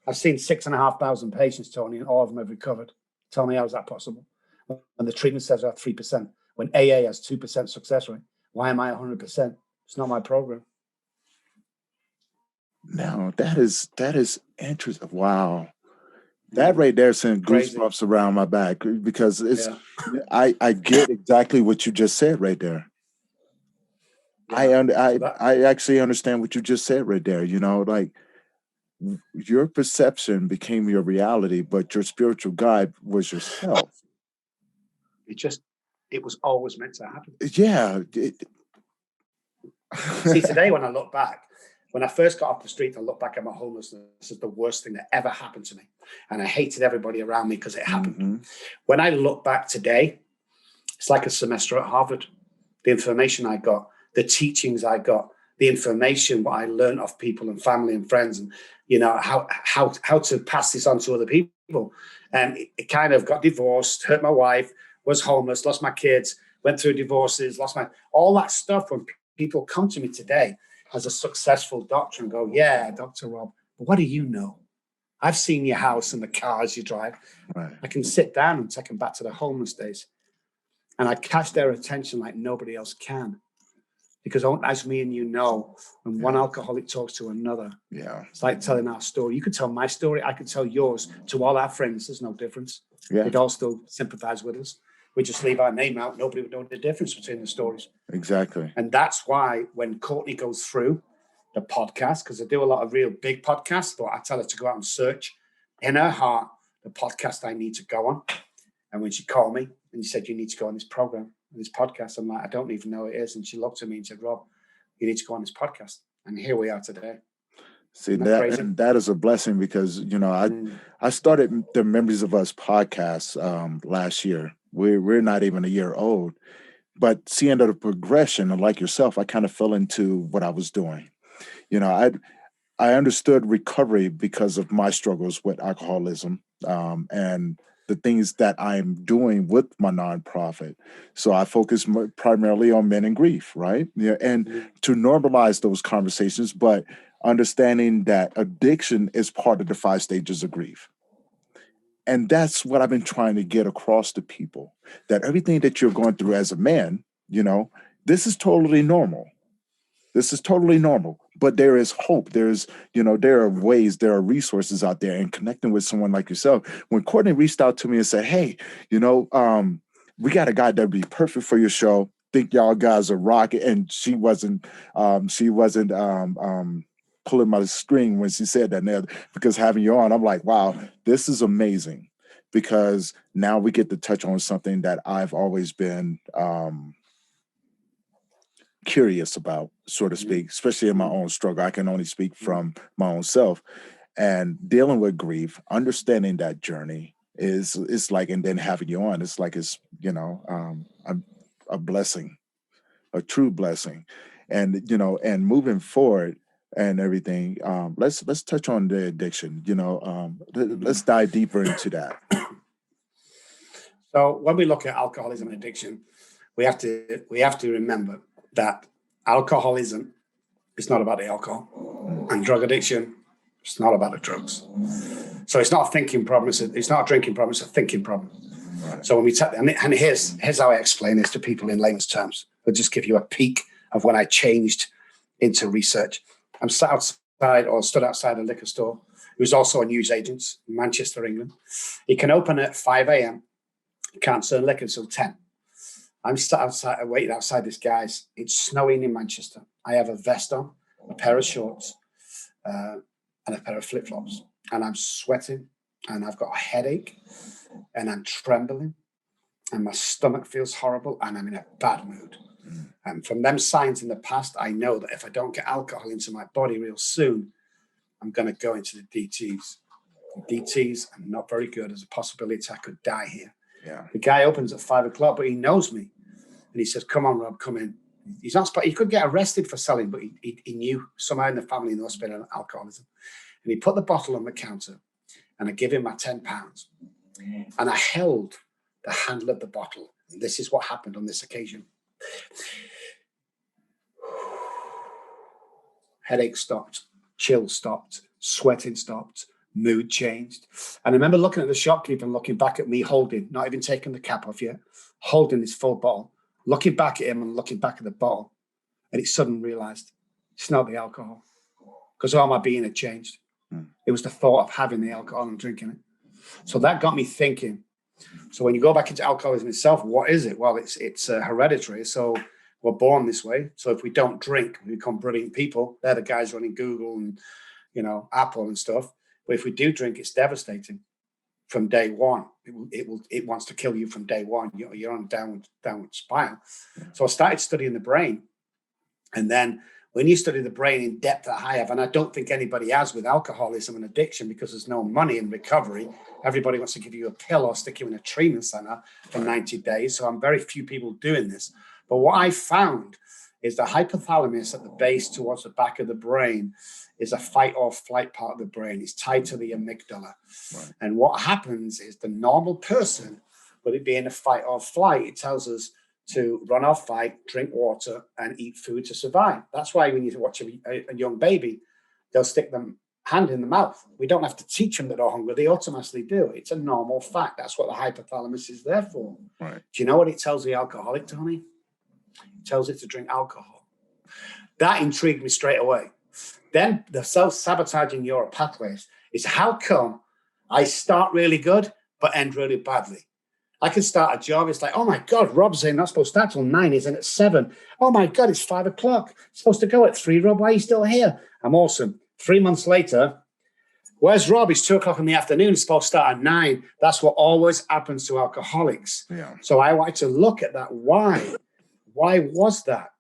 I've seen 6,500 patients, Tony, and all of them have recovered. Tell me, how is that possible? When the treatment says I have 3%, when AA has 2% success rate, why am I 100%? It's not my program. No, that is interesting. Wow. That right there sent goosebumps around my back because it's. Yeah. I get exactly what you just said right there. Yeah. I actually understand what you just said right there. Like your perception became your reality, but your spiritual guide was yourself. It was always meant to happen. Yeah. See, today when I look back, when I first got off the street, I look back at my homelessness as the worst thing that ever happened to me. And I hated everybody around me because it happened. Mm-hmm. When I look back today, it's like a semester at Harvard. The information I got, the teachings I got, the information what I learned of people and family and friends, and how to pass this on to other people. And it kind of got divorced, hurt my wife, was homeless, lost my kids, went through divorces, all that stuff. When people come to me today as a successful doctor and go, yeah, Dr. Rob, but what do you know? I've seen your house and the cars you drive. Right. I can sit down and take them back to the homeless days. And I catch their attention like nobody else can. Because as me and you know, when one alcoholic talks to another, it's like telling our story. You could tell my story, I could tell yours. To all our friends, there's no difference. They'd all still sympathize with us. We just leave our name out. Nobody would know the difference between the stories. Exactly. And that's why when Courtney goes through the podcast, because I do a lot of real big podcasts, but I tell her to go out and search in her heart the podcast I need to go on. And when she called me and she said, you need to go on this program, this podcast, I'm like, I don't even know what it is. And she looked at me and said, Rob, you need to go on this podcast. And here we are today. See, that is a blessing because, you know, I started the Memories of Us podcast last year. We're not even a year old, but seeing the progression, and like yourself, I kind of fell into what I was doing. You know, I understood recovery because of my struggles with alcoholism and the things that I'm doing with my nonprofit. So I focus primarily on men in grief, right? Yeah, and to normalize those conversations, but understanding that addiction is part of the 5 stages of grief. And that's what I've been trying to get across to people, that everything that you're going through as a man, you know, this is totally normal. This is totally normal, but there is hope. There's, you know, there are ways, there are resources out there, and connecting with someone like yourself. When Courtney reached out to me and said, hey, you know, we got a guy that'd be perfect for your show. Think y'all guys are rocking. And she wasn't pulling my string when she said that, now, because having you on, I'm like, wow, this is amazing, because now we get to touch on something that I've always been curious about, so to speak, especially in my own struggle. I can only speak from my own self, and dealing with grief, understanding that journey is like, and then having you on, it's like, it's, you know, a blessing, a true blessing. And, you know, and moving forward and everything, let's touch on the addiction, you know, let's dive deeper into that. So when we look at alcoholism and addiction, we have to remember that alcoholism is not about the alcohol, and drug addiction, it's not about the drugs. So it's not a thinking problem. It's not a drinking problem. It's a thinking problem. Right. So when we and here's how I explain this to people in layman's terms. I'll just give you a peek of when I changed into research. I'm stood outside a liquor store, who's also a newsagent in Manchester, England. He can open at 5 a.m. He can't serve liquor until 10. I'm sat outside, waiting outside this guy's. It's snowing in Manchester. I have a vest on, a pair of shorts, and a pair of flip-flops. And I'm sweating, and I've got a headache, and I'm trembling, and my stomach feels horrible, and I'm in a bad mood. And from them signs in the past, I know that if I don't get alcohol into my body real soon, I'm going to go into the DTs. The DTs are not very good. There's a possibility I could die here. Yeah. The guy opens at 5 o'clock, but he knows me. And he says, come on, Rob, come in. He's not, he could get arrested for selling, but he knew somehow in the family there must have been alcoholism. And he put the bottle on the counter, and I give him my £10. And I held the handle of the bottle. And this is what happened on this occasion. Headache stopped, chill stopped, sweating stopped, mood changed. And I remember looking at the shopkeeper and looking back at me holding, not even taking the cap off yet, holding this full bottle, looking back at him and looking back at the bottle. And he suddenly realized it's not the alcohol, because all my being had changed. It was the thought of having the alcohol and drinking it. So that got me thinking. So when you go back into alcoholism itself, what is it? Well, it's hereditary. So we're born this way. So if we don't drink, we become brilliant people. They're the guys running Google and, you know, Apple and stuff. But if we do drink, it's devastating from day one. It wants to kill you from day one. You're on a downward spiral. So I started studying the brain. And then when you study the brain in depth that I have, and I don't think anybody has with alcoholism and addiction, because there's no money in recovery. Everybody wants to give you a pill or stick you in a treatment center for 90 days. So I'm very few people doing this. But what I found is the hypothalamus at the base towards the back of the brain is a fight or flight part of the brain. It's tied to the amygdala. Right. And what happens is the normal person, would it be in a fight or flight, it tells us to run or fight, drink water, and eat food to survive. That's why when you watch a young baby, they'll stick them hand in the mouth. We don't have to teach them that they're hungry. They automatically do. It's a normal fact. That's what the hypothalamus is there for. Right. Do you know what it tells the alcoholic, Tony? It tells it to drink alcohol. That intrigued me straight away. Then the self-sabotaging neural pathways is how come I start really good but end really badly. I can start a job. It's like, oh my God, Rob's not supposed to start till 9. He's in at 7. Oh my God, it's 5 o'clock. It's supposed to go at 3. Rob, why are you still here? I'm awesome. 3 months later, where's Rob? It's 2 o'clock in the afternoon. It's supposed to start at 9. That's what always happens to alcoholics. Yeah. So I wanted to look at that. Why? Why was that?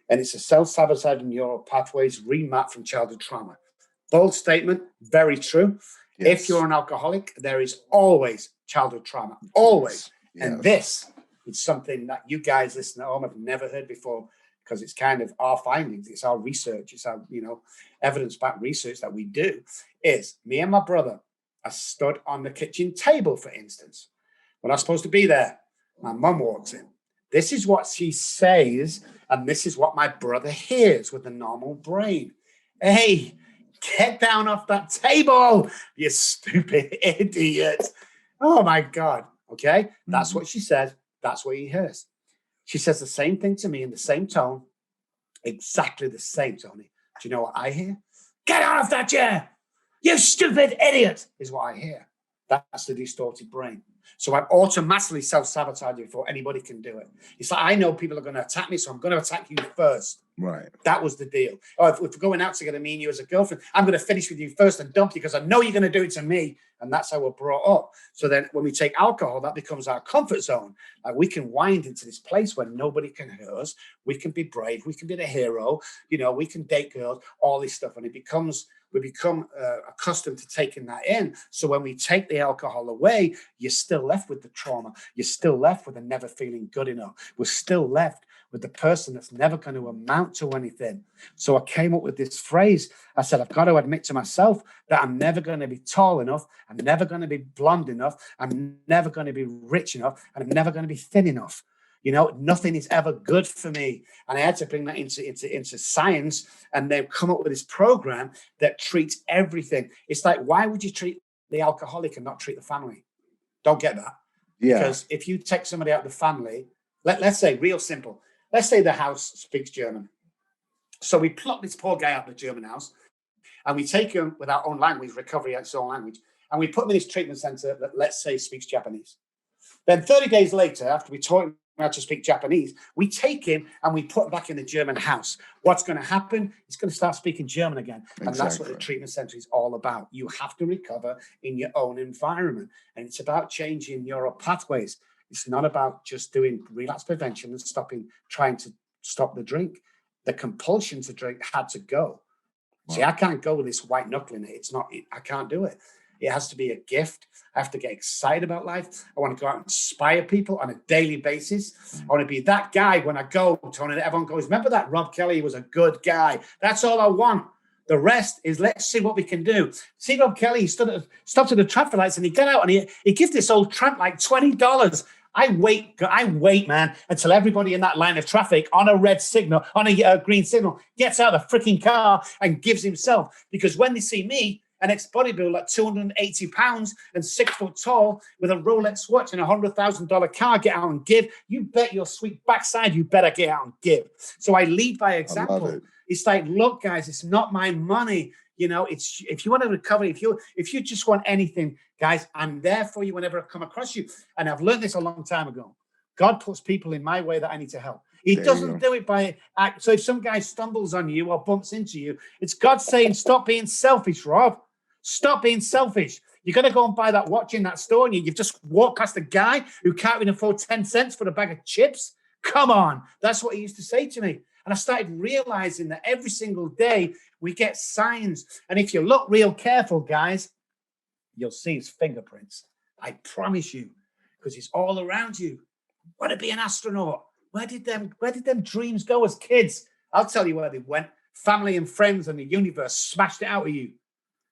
And it's a self-sabotaging neural pathways remap from childhood trauma. Bold statement, very true. Yes. If you're an alcoholic, there is always childhood trauma, always. Yes. And this is something that you guys listening at home have never heard before, because it's kind of our findings. It's our research. It's our, evidence-backed research that we do. Is me and my brother are stood on the kitchen table, for instance. When I'm supposed to be there, my mum walks in. This is what she says, and this is what my brother hears with a normal brain. Hey, get down off that table, you stupid idiot. Oh, my God. Okay? That's what she says. That's what he hears. She says the same thing to me in the same tone, exactly the same, Tony. Do you know what I hear? Get out of that chair. You stupid idiot is what I hear. That's the distorted brain. So I'm automatically self-sabotaging before anybody can do it. It's like, I know people are going to attack me, so I'm going to attack you first. Right. That was the deal. Oh, if we're going out together, me and you as a girlfriend, I'm going to finish with you first and dump you because I know you're going to do it to me. And that's how we're brought up. So then when we take alcohol, that becomes our comfort zone. Like we can wind into this place where nobody can hurt us. We can be brave. We can be the hero. We can date girls, all this stuff. And we become accustomed to taking that in. So when we take the alcohol away, you're still left with the trauma. You're still left with the never feeling good enough. We're still left with the person that's never going to amount to anything. So I came up with this phrase. I said, I've got to admit to myself that I'm never going to be tall enough. I'm never going to be blonde enough. I'm never going to be rich enough. And I'm never going to be thin enough. Nothing is ever good for me. And I had to bring that into science, and they've come up with this program that treats everything. It's like, why would you treat the alcoholic and not treat the family? Don't get that. Yeah. Because if you take somebody out of the family, let's say, real simple, let's say the house speaks German. So we pluck this poor guy out of the German house, and we take him with our own language, recovery at his own language, and we put him in this treatment center that, let's say, speaks Japanese. Then 30 days later, after we taught him how to speak Japanese, we take him and we put him back in the German house. What's going to happen? He's going to start speaking German again. And That's what the treatment center is all about. You have to recover in your own environment. And it's about changing neural pathways. It's not about just doing relapse prevention and trying to stop the drink. The compulsion to drink had to go. Wow. See, I can't go with this white knuckling. I can't do it. It has to be a gift. I have to get excited about life. I want to go out and inspire people on a daily basis. I want to be that guy when I go, Tony, that everyone goes, remember that Robb Kelly was a good guy. That's all I want. The rest is let's see what we can do. See Robb Kelly, he stopped at the traffic lights and he got out and he gives this old tramp like $20. I wait, man, until everybody in that line of traffic on a red signal, on a green signal, gets out of the freaking car and gives himself. Because when they see me, an ex-bodybuilder like 280 pounds and 6 foot tall with a Rolex watch and a $100,000 car, get out and give. You bet your sweet backside you better get out and give. So I lead by example. It's like, look, guys, it's not my money. It's if you want to recover, if you just want anything, guys, I'm there for you whenever I come across you. And I've learned this a long time ago. God puts people in my way that I need to help. He doesn't do it by act. So if some guy stumbles on you or bumps into you, it's God saying, stop being selfish, Rob. Stop being selfish. You're going to go and buy that watch in that store and you've just walked past a guy who can't even afford 10 cents for a bag of chips. Come on. That's what he used to say to me. And I started realizing that every single day we get signs. And if you look real careful, guys, you'll see his fingerprints. I promise you, because he's all around you. Want to be an astronaut? Where did them dreams go as kids? I'll tell you where they went. Family and friends and the universe smashed it out of you.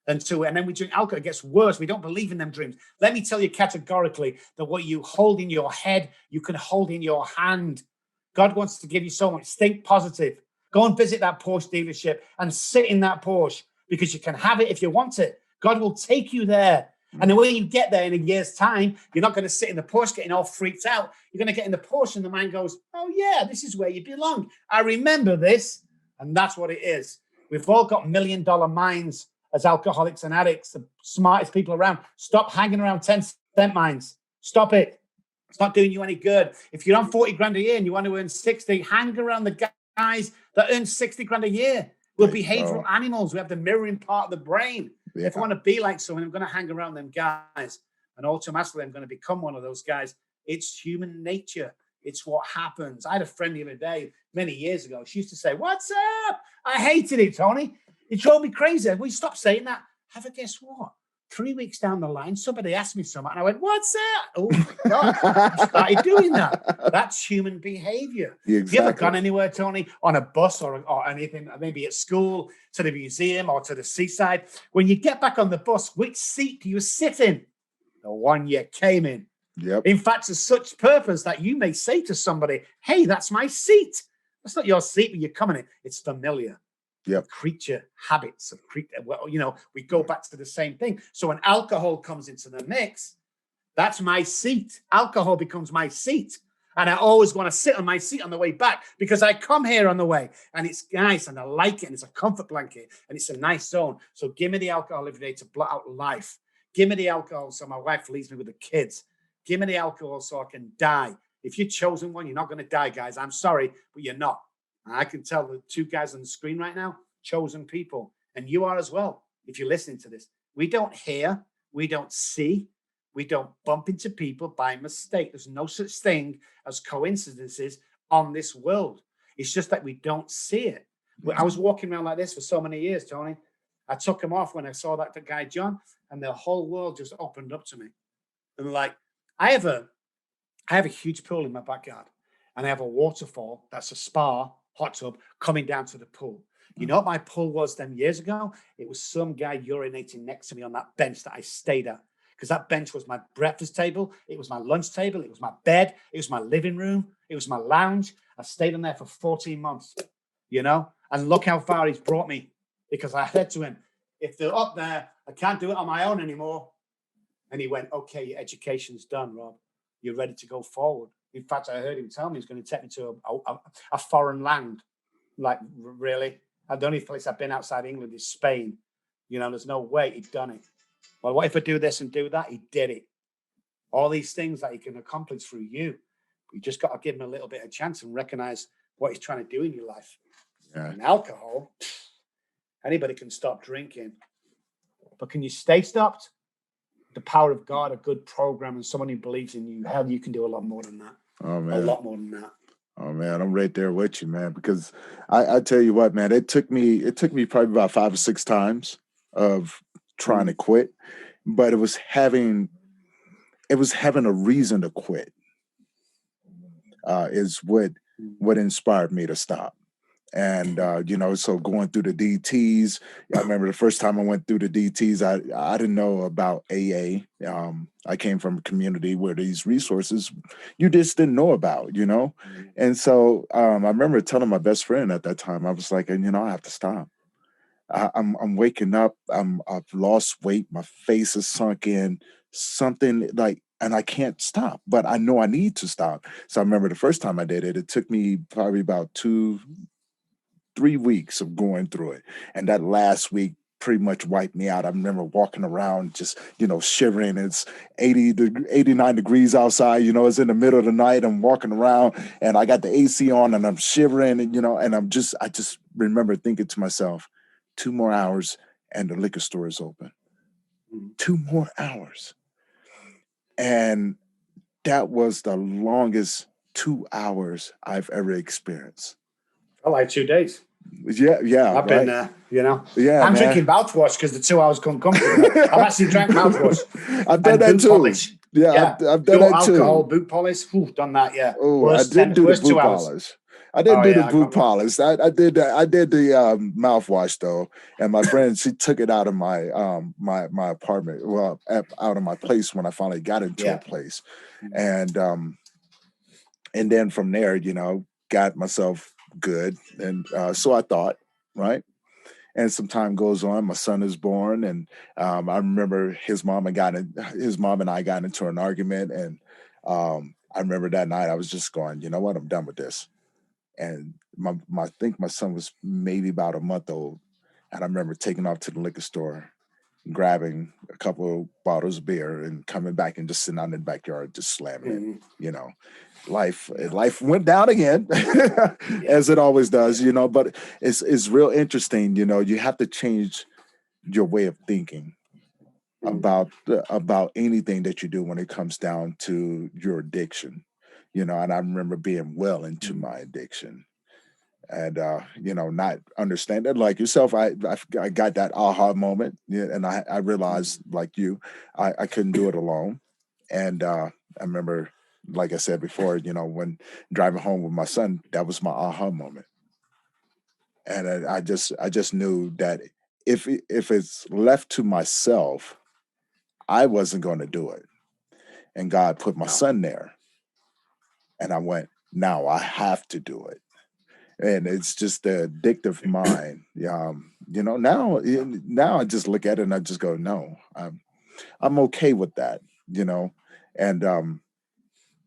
And then we drink alcohol, it gets worse. We don't believe in them dreams. Let me tell you categorically that what you hold in your head, you can hold in your hand. God wants to give you so much. Think positive. Go and visit that Porsche dealership and sit in that Porsche because you can have it if you want it. God will take you there. And then when you get there in a year's time, you're not going to sit in the Porsche getting all freaked out. You're going to get in the Porsche and the mind goes, oh, yeah, this is where you belong. I remember this. And that's what it is. We've all got $1 million minds as alcoholics and addicts, the smartest people around. Stop hanging around 10-cent minds. Stop it. It's not doing you any good. If you're on 40 grand a year and you want to earn 60, hang around the guys that earn 60 grand a year. We're behavioral animals. We have the mirroring part of the brain. Yeah. If I want to be like someone, I'm going to hang around them guys. And automatically, I'm going to become one of those guys. It's human nature. It's what happens. I had a friend the other day, many years ago. She used to say, "What's up?" I hated it, Tony. It drove me crazy. We stopped saying that. Have a guess what? 3 weeks down the line, somebody asked me something, and I went, "What's that?" Oh my God! I started doing that. That's human behavior. Exactly. You ever gone anywhere, Tony, on a bus or anything, maybe at school, to the museum or to the seaside? When you get back on the bus, which seat do you sit in? The one you came in. Yep. In fact, it's such purpose that you may say to somebody, "Hey, that's my seat." That's not your seat when you're coming in. It's familiar. Yep. Creature habits of we go back to the same thing. So when alcohol comes into the mix, that's my seat. Alcohol becomes my seat. And I always want to sit on my seat on the way back because I come here on the way and it's nice and I like it and it's a comfort blanket and it's a nice zone. So give me the alcohol every day to blot out life. Give me the alcohol so my wife leaves me with the kids. Give me the alcohol so I can die. If you're chosen one, you're not going to die, guys. I'm sorry, but you're not. I can tell the two guys on the screen right now, chosen people, and you are as well. If you're listening to this, we don't hear, we don't see, we don't bump into people by mistake. There's no such thing as coincidences on this world. It's just that we don't see it. I was walking around like this for so many years, Tony. I took him off when I saw that guy, John, and the whole world just opened up to me. And like, I have a huge pool in my backyard, and I have a waterfall that's a spa, hot tub, coming down to the pool. You know what my pool was then years ago? It was some guy urinating next to me on that bench that I stayed at. Because that bench was my breakfast table. It was my lunch table. It was my bed. It was my living room. It was my lounge. I stayed in there for 14 months, and look how far he's brought me. Because I said to him, if they're up there, I can't do it on my own anymore. And he went, "Okay, your education's done, Rob. You're ready to go forward." In fact, I heard him tell me he's going to take me to a foreign land. Like, really? The only place I've been outside England is Spain. There's no way he'd done it. Well, what if I do this and do that? He did it. All these things that he can accomplish through you. You just got to give him a little bit of chance and recognize what he's trying to do in your life. Yeah. And alcohol, anybody can stop drinking. But can you stay stopped? The power of God, a good program, and someone who believes in you, hell, you can do a lot more than that. Oh, man. A lot more than that. Oh, man, I'm right there with you, man, because I tell you what, man, it took me probably about 5 or 6 times of trying to quit, but it was having a reason to quit is what inspired me to stop. And, so going through the DTs, I remember the first time I went through the DTs, I didn't know about AA. I came from a community where these resources you just didn't know about, And so I remember telling my best friend at that time, I was like, I have to stop. I'm waking up. I've lost weight. My face is sunk in, something like, and I can't stop, but I know I need to stop. So I remember the first time I did it, it took me probably about 3 weeks of going through it. And that last week pretty much wiped me out. I remember walking around just, shivering. It's 89 degrees outside, it's in the middle of the night. I'm walking around and I got the AC on and I'm shivering and, and I just remember thinking to myself, 2 more hours and the liquor store is open. 2 more hours. And that was the longest 2 hours I've ever experienced. I like 2 days. Yeah. I've been there, Yeah, I'm drinking mouthwash because the 2 hours couldn't come. I've actually drank mouthwash. I've done that too. Polish. Yeah, I've done that too. Alcohol, boot polish. Ooh, done that. Yeah. Oh, I didn't do the boot polish. I didn't do the boot polish. I did the mouthwash though, and my friend, she took it out of my my apartment, out of my place when I finally got into a place, and then from there, got myself good, and so I thought, right. And some time goes on, my son is born, and I remember his mom and I got into an argument, and I remember that night I was just going, you know what, I'm done with this. And I think my son was maybe about a month old. And I remember taking off to the liquor store, grabbing a couple of bottles of beer and coming back and just sitting out in the backyard, just slamming it, life went down again as it always does, but it's real interesting. You have to change your way of thinking about anything that you do when it comes down to your addiction, and I remember being well into my addiction. And not understand it like yourself. I got that aha moment, and I realized, like you, I couldn't do it alone. And I remember, like I said before, when driving home with my son, that was my aha moment. And I just knew that if it's left to myself, I wasn't going to do it. And God put my son there, and I went, now I have to do it. And it's just the addictive mind. Now I just look at it and I just go, no, I'm okay with that, and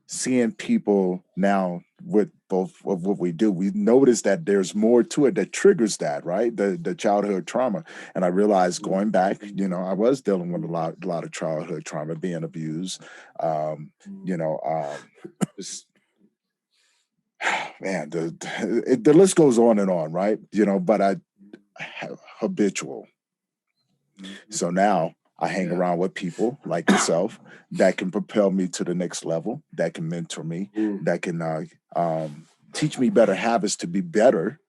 seeing people now with both of what we do, we notice that there's more to it that triggers that, right? The childhood trauma. And I realized going back, I was dealing with a lot of childhood trauma, being abused, just, man, the list goes on and on, right? But I have habitual. So now I hang around with people like yourself that can propel me to the next level, that can mentor me, that can teach me better habits to be better,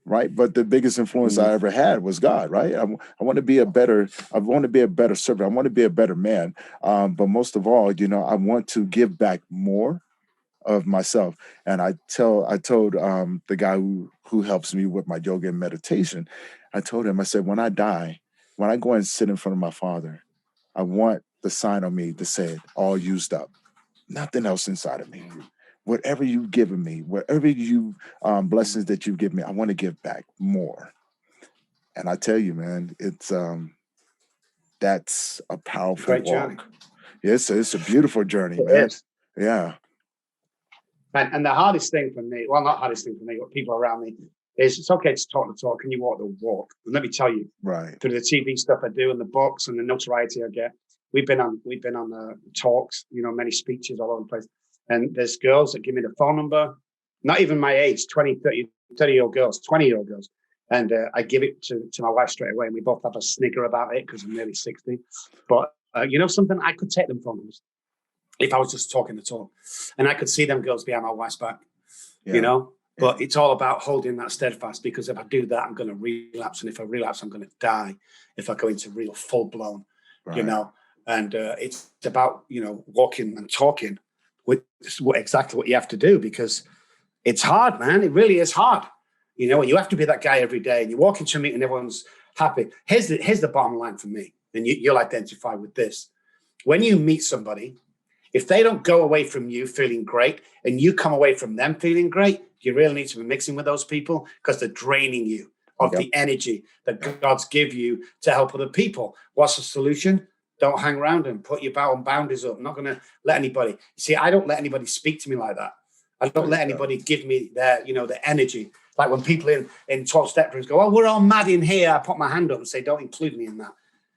right? But the biggest influence I ever had was God, right? I want to be a better servant. I want to be a better man. But most of all, I want to give back more of myself. And I told the guy who helps me with my yoga and meditation, I told him, I said, when I die, when I go and sit in front of my Father, I want the sign on me that said, all used up, nothing else inside of me. Whatever you've given me, whatever you blessings that you've given me, I want to give back more. And I tell you, man, it's that's a powerful walk. Journey. It's a beautiful journey, man. Yeah. And the hardest thing for me, well, not hardest thing for me, but people around me, is it's okay to talk the talk. Can you walk the walk? And let me tell you, right, through the TV stuff I do and the books and the notoriety I get, we've been on talks, many speeches all over the place. And there's girls that give me the phone number, not even my age, 20, 30-year-old girls, 20-year-old girls. And I give it to my wife straight away. And we both have a snigger about it because I'm nearly 60. But something, I could take them phone numbers if I was just talking the talk. And I could see them girls behind my wife's back, But it's all about holding that steadfast, because if I do that, I'm going to relapse. And if I relapse, I'm going to die if I go into real full-blown, And it's about, walking and talking with exactly what you have to do, because it's hard, man. It really is hard. You have to be that guy every day, and you walk into a meeting and everyone's happy. Here's the bottom line for me, and you'll identify with this. When you meet somebody, if they don't go away from you feeling great and you come away from them feeling great, you really need to be mixing with those people, because they're draining you of the energy that God's give you to help other people. What's the solution? Don't hang around and put your boundaries up. I'm not going to let anybody. You see, I don't let anybody speak to me like that. I don't let anybody give me their energy. Like when people in 12-step rooms go, oh, we're all mad in here. I put my hand up and say, don't include me in that.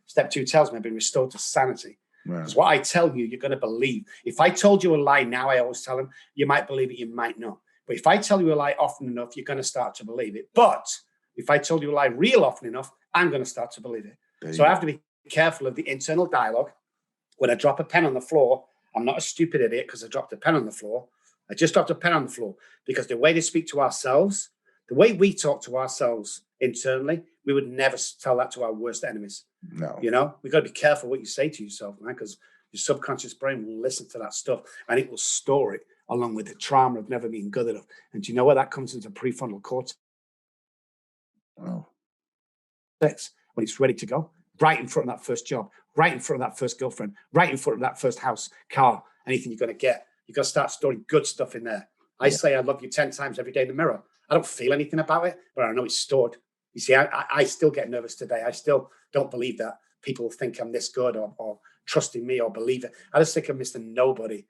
Step 2 tells me I've been restored to sanity. Because what I tell you, you're going to believe. If I told you a lie now, I always tell them, you might believe it, you might not. But if I tell you a lie often enough, you're going to start to believe it. But if I told you a lie real often enough, I'm going to start to believe it. So I have to be careful of the internal dialogue. When I drop a pen on the floor, I'm not a stupid idiot because I dropped a pen on the floor. I just dropped a pen on the floor, because the way they speak to ourselves, the way we talk to ourselves internally, we would never tell that to our worst enemies. No. We've got to be careful what you say to yourself, man, because your subconscious brain will listen to that stuff and it will store it along with the trauma of never being good enough. And do you know where that comes into prefrontal cortex? Oh. When it's ready to go, right in front of that first job, right in front of that first girlfriend, right in front of that first house, car, anything you're going to get. You've got to start storing good stuff in there. I say I love you 10 times every day in the mirror. I don't feel anything about it, but I know it's stored. You see, I still get nervous today. I still don't believe that people think I'm this good or trust in me or believe it. I just think I'm Mr. Nobody,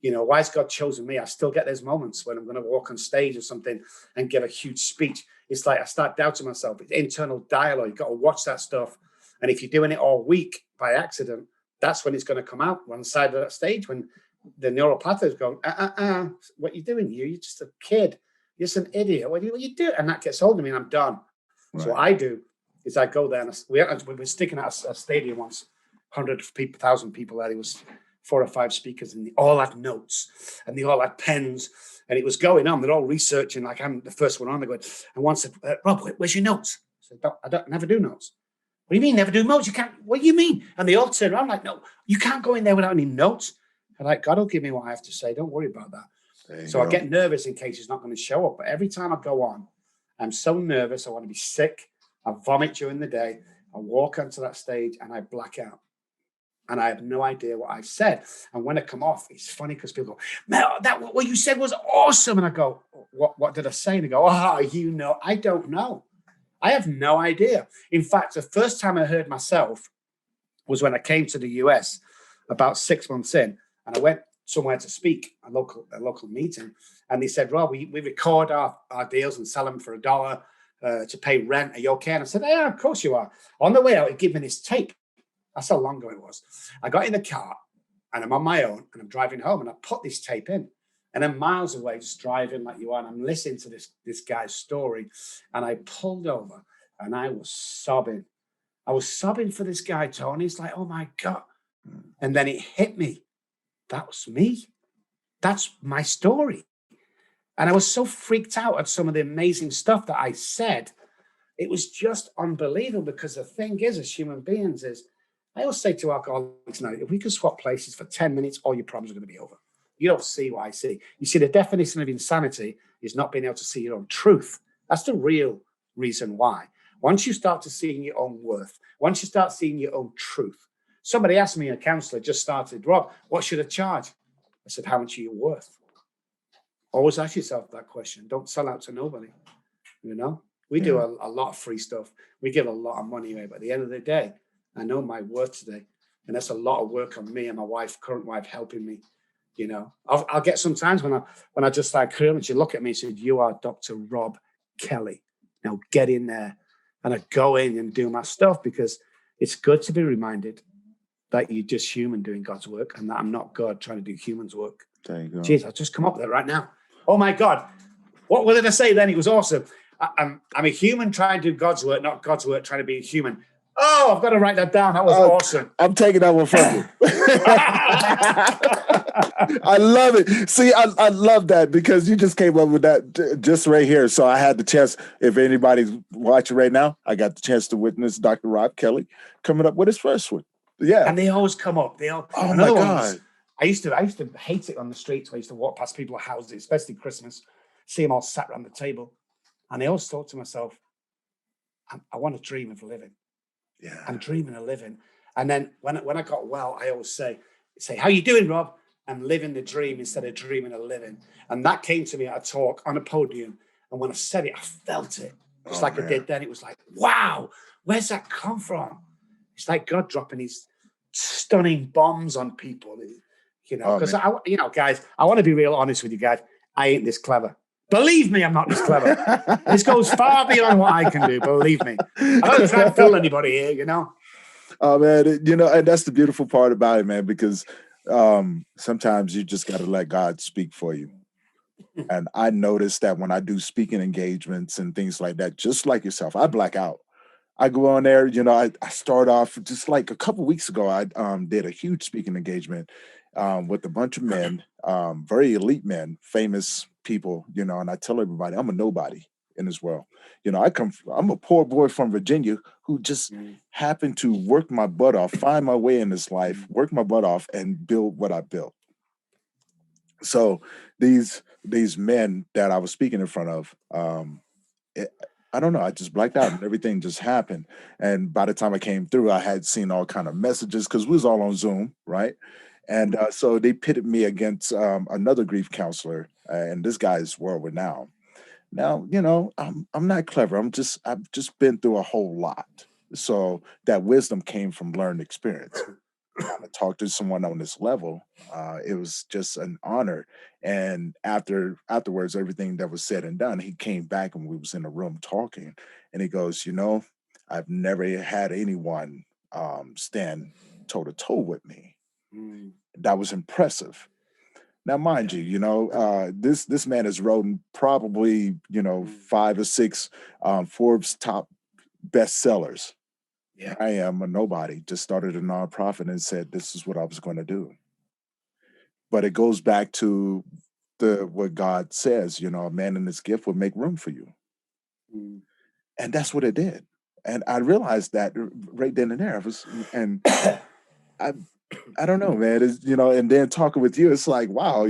why has God chosen me? I still get those moments when I'm going to walk on stage or something and give a huge speech. It's like I start doubting myself. It's internal dialogue. You've got to watch that stuff. And if you're doing it all week by accident, that's when it's going to come out one side of that stage, when the neural pathway is going, what are you doing? You're just a kid. You're just an idiot. What do you do? And that gets hold of me and I'm done. Right. So what I do is I go there and we were sticking at a stadium once, 100 people, 1,000 people there. There was 4 or 5 speakers and they all had notes and they all had pens and it was going on. They're all researching, like I'm the first one on. They go, and one said, Rob, where's your notes? I said, I don't never do notes. What do you mean never do notes? You can't, what do you mean? And they all turn around like, no, you can't go in there without any notes. I'm like, God will give me what I have to say. Don't worry about that. So I get nervous in case he's not going to show up. But every time I go on, I'm so nervous. I want to be sick. I vomit during the day. I walk onto that stage and I black out. And I have no idea what I've said. And when I come off, it's funny because people go, man, what you said was awesome. And I go, what did I say? And they go, I don't know. I have no idea. In fact, the first time I heard myself was when I came to the US about 6 months in, and I went somewhere to speak, a local meeting, and they said, Rob, we record our deals and sell them for $1 to pay rent. Are you okay? And I said, yeah, of course you are. On the way out, he gave me this tape. That's how long ago it was. I got in the car and I'm on my own and I'm driving home and I put this tape in. And I'm miles away, just driving like you are, and I'm listening to this guy's story. And I pulled over and I was sobbing. I was sobbing for this guy, Tony. It's like, oh my God. And then it hit me. That was me. That's my story. And I was so freaked out at some of the amazing stuff that I said. It was just unbelievable, because the thing is, as human beings, is I always say to alcoholics now, if we could swap places for 10 minutes, all your problems are going to be over. You don't see what I see. You see, the definition of insanity is not being able to see your own truth. That's the real reason why. Once you start to seeing your own worth, once you start seeing your own truth. Somebody asked me, a counselor just started, Rob, what should I charge? I said, how much are you worth? Always ask yourself that question. Don't sell out to nobody. We do a lot of free stuff. We give a lot of money away. But at the end of the day, I know my worth today. And that's a lot of work on me and my current wife, helping me. I'll get sometimes when I just start crying, and she look at me and said, you are Dr. Robb Kelly. Now get in there. And I go in and do my stuff, because it's good to be reminded that you're just human doing God's work, and that I'm not God trying to do humans' work. There you go. Jeez, I'll just come up with it right now. Oh my God. What did I say then? It was awesome. I'm a human trying to do God's work, not God's work trying to be a human. Oh, I've got to write that down. That was awesome. I'm taking that one from you. I love it. See, I love that, because you just came up with that just right here. So I had the chance, if anybody's watching right now, I got the chance to witness Dr. Robb Kelly coming up with his first one. Yeah. And they always come up. Oh my God. I used to hate it on the streets. I used to walk past people's houses, especially Christmas, see them all sat around the table. And I always thought to myself, I want to dream of living. Yeah. I'm dreaming of living. And then when I got well, I always say, how you doing, Rob? I'm living the dream instead of dreaming of living. And that came to me at a talk on a podium. And when I said it, I felt it. It's I did then. It was like, wow, where's that come from? It's like God dropping these stunning bombs on people, because guys, I want to be real honest with you guys. I ain't this clever. Believe me, I'm not this clever. This goes far beyond what I can do. Believe me. I'm not trying to fool anybody here, Oh man, and that's the beautiful part about it, man, because sometimes you just got to let God speak for you. And I noticed that when I do speaking engagements and things like that, just like yourself, I black out. I go on there, I start off just like a couple of weeks ago. I did a huge speaking engagement with a bunch of men, very elite men, famous people, and I tell everybody I'm a nobody in this world. I'm a poor boy from Virginia who just happened to work my butt off, find my way in this life, work my butt off, and build what I built. So these men that I was speaking in front of, I don't know. I just blacked out and everything just happened. And by the time I came through, I had seen all kind of messages, because we was all on Zoom, right? And so they pitted me against another grief counselor, and this guy is world renowned. Now, I'm not clever. I've just been through a whole lot. So that wisdom came from learned experience. to talk to someone on this level. It was just an honor. And afterwards, everything that was said and done, he came back and we was in the room talking, and he goes, I've never had anyone stand toe to toe with me. That was impressive. Now, mind you, this man has written probably 5 or 6 Forbes top bestsellers. Yeah. I am a nobody, just started a nonprofit and said this is what I was going to do. But it goes back to what God says, a man in his gift will make room for you. And that's what it did. And I realized that right then and there. I don't know, man. It's, and then talking with you, it's like, wow,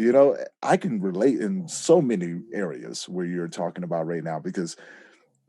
I can relate in so many areas where you're talking about right now, because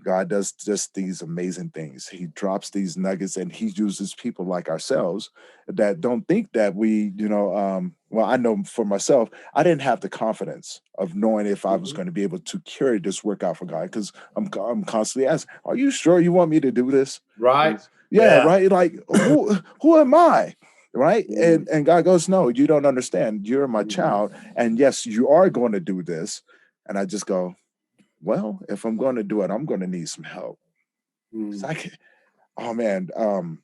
God does just these amazing things. He drops these nuggets, and he uses people like ourselves that don't think that we, well, I know for myself, I didn't have the confidence of knowing if I was going to be able to carry this work out for God, because I'm constantly asking, are you sure you want me to do this? Right. Yeah. Right. Like, who am I? Right. And God goes, no, you don't understand. You're my child. And yes, you are going to do this. And I just go, well, if I'm going to do it, I'm going to need some help.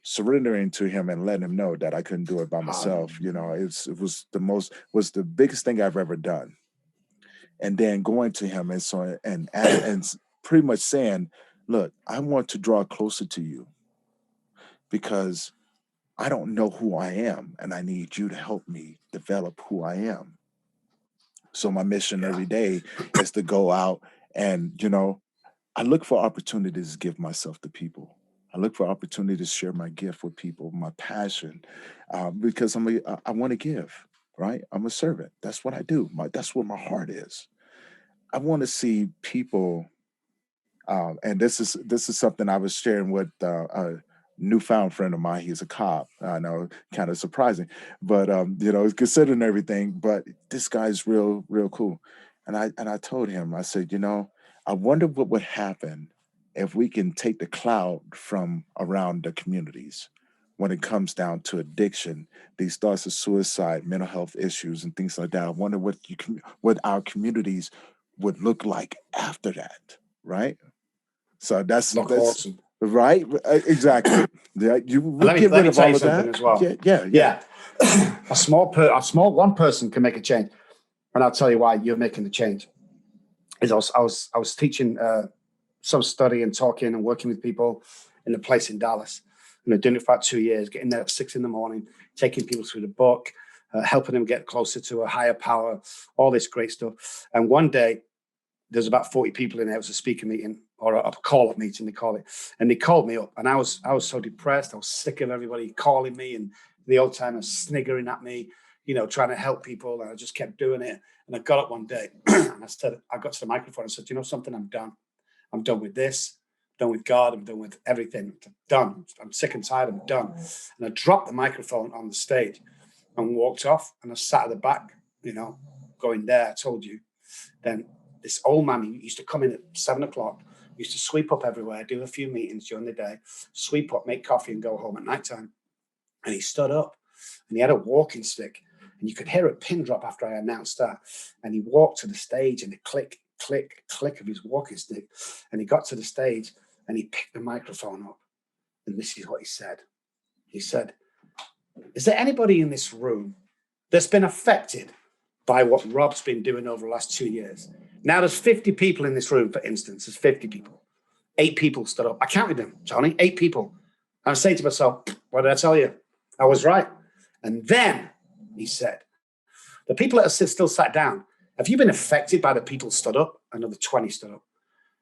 Surrendering to him and letting him know that I couldn't do it by myself. It was the biggest thing I've ever done. And then going to him and pretty much saying, look, I want to draw closer to you because I don't know who I am, and I need you to help me develop who I am. So my mission every day is to go out and, I look for opportunities to give myself to people. I look for opportunities to share my gift with people, my passion, because I want to give, right? I'm a servant. That's what I do. That's what my heart is. I want to see people, and this is something I was sharing with a newfound friend of mine. He's a cop. I know, kind of surprising, but considering everything, but this guy's real cool. And I told him, I said, I wonder what would happen if we can take the cloud from around the communities when it comes down to addiction, these thoughts of suicide, mental health issues, and things like that. I wonder what our communities would look like after that, right? So that's awesome. Right, exactly. Yeah, you would get rid of all of that that as well. Yeah. A small one person can make a change, and I'll tell you why you're making the change. Is I was teaching some study and talking and working with people in a place in Dallas. Doing it for about 2 years, getting there at 6 a.m, taking people through the book, helping them get closer to a higher power, all this great stuff. And one day, there's about 40 people in there. It was a speaker meeting or a call-up meeting, they call it. And they called me up, and I was so depressed. I was sick of everybody calling me and the old timers sniggering at me, trying to help people. And I just kept doing it. And I got up one day and I got to the microphone and said, something, I'm done. I'm done with this. I'm done with God. I'm done with everything. I'm done. I'm sick and tired. I'm done. And I dropped the microphone on the stage and walked off. And I sat at the back, going there. I told you. Then this old man, he used to come in at 7 o'clock, used to sweep up everywhere, do a few meetings during the day, sweep up, make coffee and go home at nighttime. And he stood up and he had a walking stick, and you could hear a pin drop after I announced that. And he walked to the stage, and the click, click, click of his walking stick. And he got to the stage and he picked the microphone up. And this is what he said. He said, is there anybody in this room that's been affected by what Robb's been doing over the last 2 years? Now there's 50 people in this room, for instance. There's 50 people. 8 people stood up. I counted them, Tony, 8 people. I was saying to myself, what did I tell you? I was right. And then he said, the people that are still sat down, have you been affected by the people stood up? Another 20 stood up.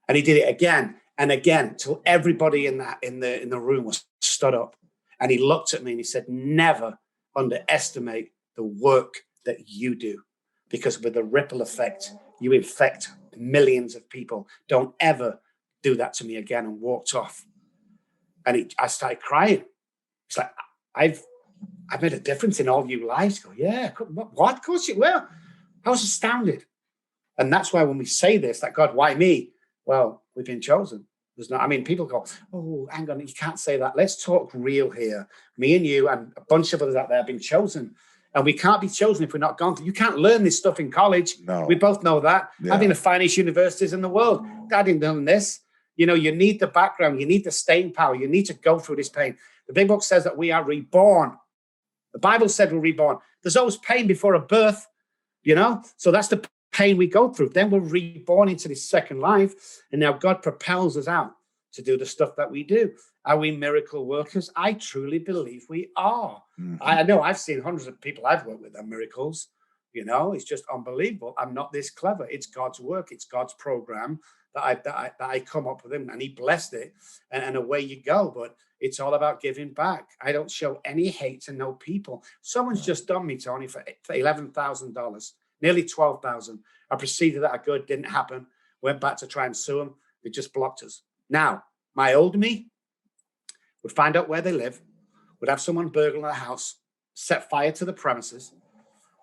And he did it again and again till everybody in the room was stood up. And he looked at me and he said, never underestimate the work that you do, because with the ripple effect, you infect millions of people. Don't ever do that to me again, and walked off. And I started crying. It's like, I've made a difference in all of your lives. Go, yeah, what? Of course you will. I was astounded. And that's why when we say this, that God, why me? Well, we've been chosen. There's not. I mean, people go, oh, hang on, you can't say that. Let's talk real here. Me and you and a bunch of others out there have been chosen. And we can't be chosen if we're not gone through. You can't learn this stuff in college. No. We both know that. Yeah. I've been at the finest universities in the world. I didn't learn this. You know, you need the background. You need the staying power. You need to go through this pain. The big book says that we are reborn. The Bible said we're reborn. There's always pain before a birth, you know? So that's the pain we go through. Then we're reborn into this second life. And now God propels us out to do the stuff that we do. Are we miracle workers? I truly believe we are. Mm-hmm. I know I've seen hundreds of people I've worked with are miracles. You know, it's just unbelievable. I'm not this clever. It's God's work. It's God's program that I come up with him, and he blessed it, and away you go. But it's all about giving back. I don't show any hate to no people. Someone's just done me, Tony, for $11,000, nearly $12,000. I proceeded that I good, didn't happen. Went back to try and sue them. They just blocked us. Now, my old me would find out where they live, would have someone burgle their house, set fire to the premises.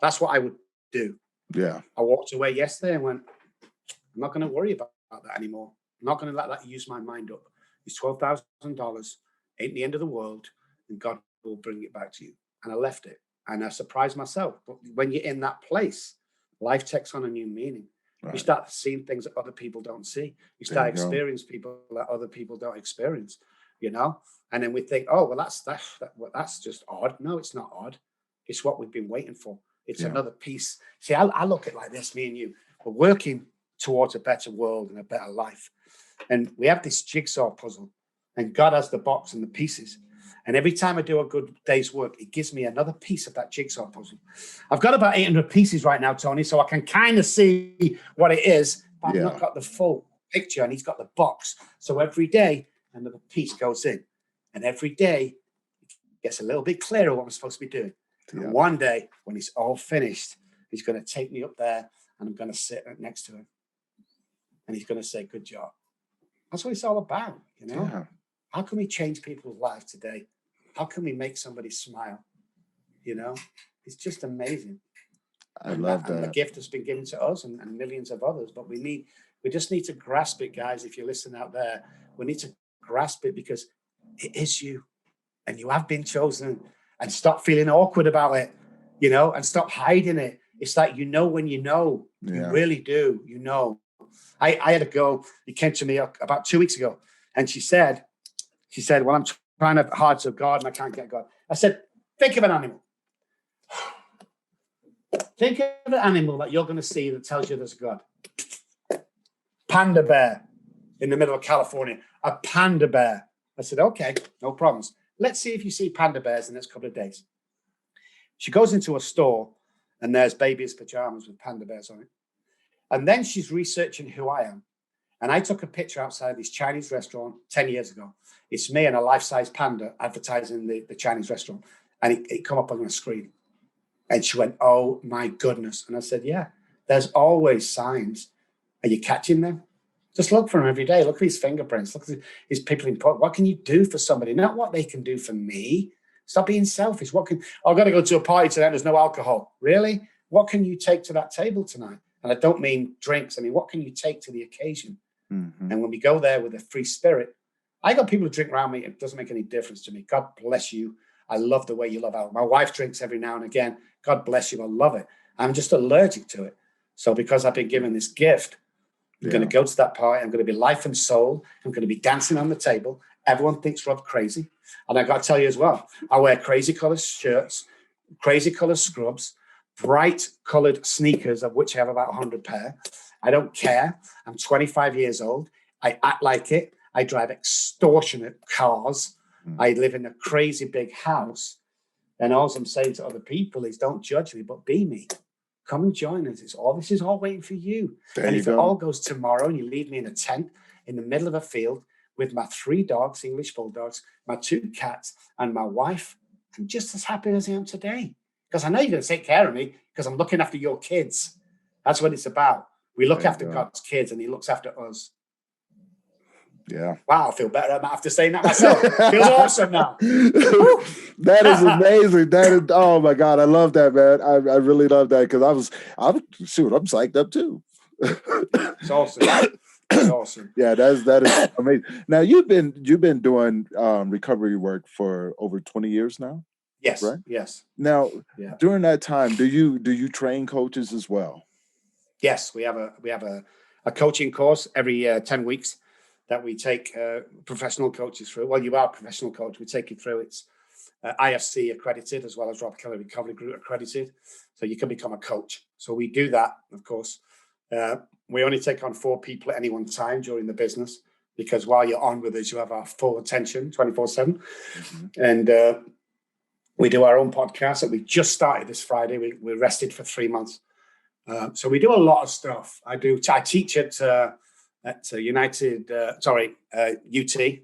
That's what I would do. Yeah. I walked away yesterday and went, I'm not going to worry about that anymore. I'm not going to let that use my mind up. It's $12,000. Ain't the end of the world, and God will bring it back to you. And I left it, and I surprised myself. But when you're in that place, life takes on a new meaning. Right. You start seeing things that other people don't see. You start experiencing people that other people don't experience, you know? And then we think, oh, well, that's just odd. No, it's not odd. It's what we've been waiting for. It's another piece. See, I look at it like this, me and you. We're working towards a better world and a better life. And we have this jigsaw puzzle, and God has the box and the pieces. And every time I do a good day's work, it gives me another piece of that jigsaw puzzle. I've got about 800 pieces right now, Tony, so I can kind of see what it is, but I've not got the full picture, and he's got the box. So every day, another piece goes in. And every day, it gets a little bit clearer what I'm supposed to be doing. Yeah. And one day, when it's all finished, he's going to take me up there, and I'm going to sit next to him. And he's going to say, good job. That's what it's all about, you know? Yeah. How can we change people's lives today? How can we make somebody smile? You know, it's just amazing. I love that. And the gift has been given to us and millions of others, but we just need to grasp it, guys. If you're listening out there, we need to grasp it, because it is you, and you have been chosen. And stop feeling awkward about it, you know, and stop hiding it. It's like, you know, when you know, you really do, you know. I had a girl who came to me about 2 weeks ago, and she said, well, I'm trying hard to God and I can't get God. I said, think of an animal. Think of an animal that you're going to see that tells you there's God. Panda bear in the middle of California, a panda bear. I said, okay, no problems. Let's see if you see panda bears in the next couple of days. She goes into a store, and there's baby's pajamas with panda bears on it. And then she's researching who I am. And I took a picture outside this Chinese restaurant 10 years ago. It's me and a life-size panda advertising the Chinese restaurant. And it come up on the screen. And she went, oh, my goodness. And I said, yeah, there's always signs. Are you catching them? Just look for him every day. Look at his fingerprints. Look at his people in put. What can you do for somebody? Not what they can do for me. Stop being selfish. I've got to go to a party tonight. There's no alcohol. Really? What can you take to that table tonight? And I don't mean drinks. I mean, what can you take to the occasion? Mm-hmm. And when we go there with a free spirit, I got people who drink around me. It doesn't make any difference to me. God bless you. I love the way you love alcohol. My wife drinks every now and again. God bless you. I love it. I'm just allergic to it. So because I've been given this gift, I'm going to go to that party. I'm going to be life and soul. I'm going to be dancing on the table. Everyone thinks Rob crazy. And I got to tell you as well, I wear crazy colored shirts, crazy colored scrubs, bright colored sneakers, of which I have about 100 pair. I don't care. I'm 25 years old. I act like it. I drive extortionate cars. I live in a crazy big house. And all I'm saying to other people is, don't judge me, but be me. Come and join us. This is all waiting for you. And if it all goes tomorrow and you leave me in a tent in the middle of a field with my 3 dogs, English bulldogs, my 2 cats, and my wife, I'm just as happy as I am today. Because I know you're going to take care of me, because I'm looking after your kids. That's what it's about. We look after God's kids, and he looks after us. Yeah. Wow, I feel better after saying that myself. Feels awesome now. That is amazing. Oh my God, I love that, man. I really love that, because I'm psyched up too. It's awesome. It's awesome. Yeah, that is amazing. Now you've been doing recovery work for over 20 years now. Yes. Right. Yes. Now, during that time, do you train coaches as well? Yes, we have a coaching course every 10 weeks that we take professional coaches through. Well, you are a professional coach. We take you through. It's IFC accredited as well as Robb Kelly Recovery Group accredited. So you can become a coach. So we do that, of course. We only take on 4 people at any one time during the business, because while you're on with us, you have our full attention 24/7. And we do our own podcast that we just started this Friday. We rested for 3 months. So we do a lot of stuff. I teach at UT,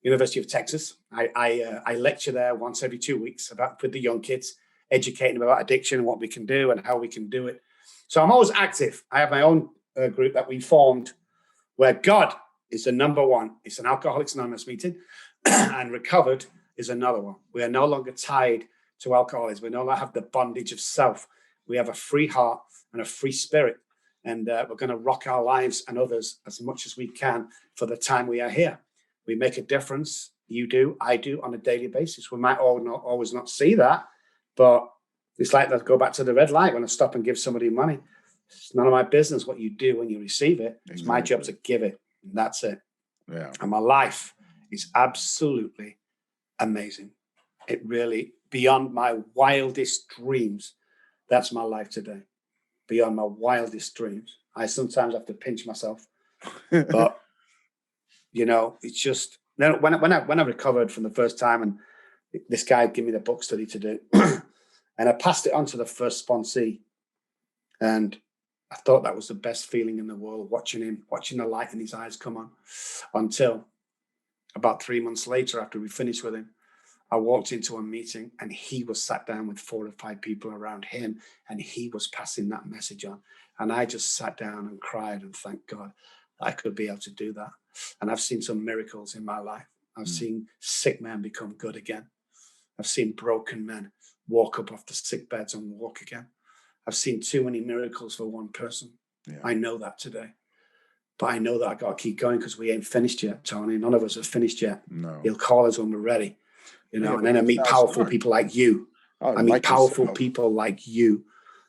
University of Texas. I lecture there once every 2 weeks with the young kids, educating them about addiction and what we can do and how we can do it. So I'm always active. I have my own group that we formed where God is the number one. It's an Alcoholics Anonymous meeting, and recovered is another one. We are no longer tied to alcoholism. We no longer have the bondage of self. We have a free heart and a free spirit. And we're going to rock our lives and others as much as we can for the time we are here. We make a difference. You do, I do, on a daily basis. We might always not see that, but it's like let's go back to the red light when I stop and give somebody money. It's none of my business what you do when you receive it. It's my job to give it. And that's it. Yeah. And my life is absolutely amazing. It really, beyond my wildest dreams, that's my life today. Beyond my wildest dreams. I sometimes have to pinch myself. But, it's just, when I recovered from the first time, and this guy gave me the book study to do, and I passed it on to the first sponsee. And I thought that was the best feeling in the world, watching the light in his eyes come on, until about 3 months later, after we finished with him, I walked into a meeting and he was sat down with 4 or 5 people around him, and he was passing that message on. And I just sat down and cried and thanked God I could be able to do that. And I've seen some miracles in my life. I've seen sick men become good again. I've seen broken men walk up off the sick beds and walk again. I've seen too many miracles for one person. Yeah. I know that today. But I know that I got to keep going, because we ain't finished yet, Tony. None of us are finished yet. No. He'll call us when we're ready. And then I meet powerful people like you. I meet powerful people like you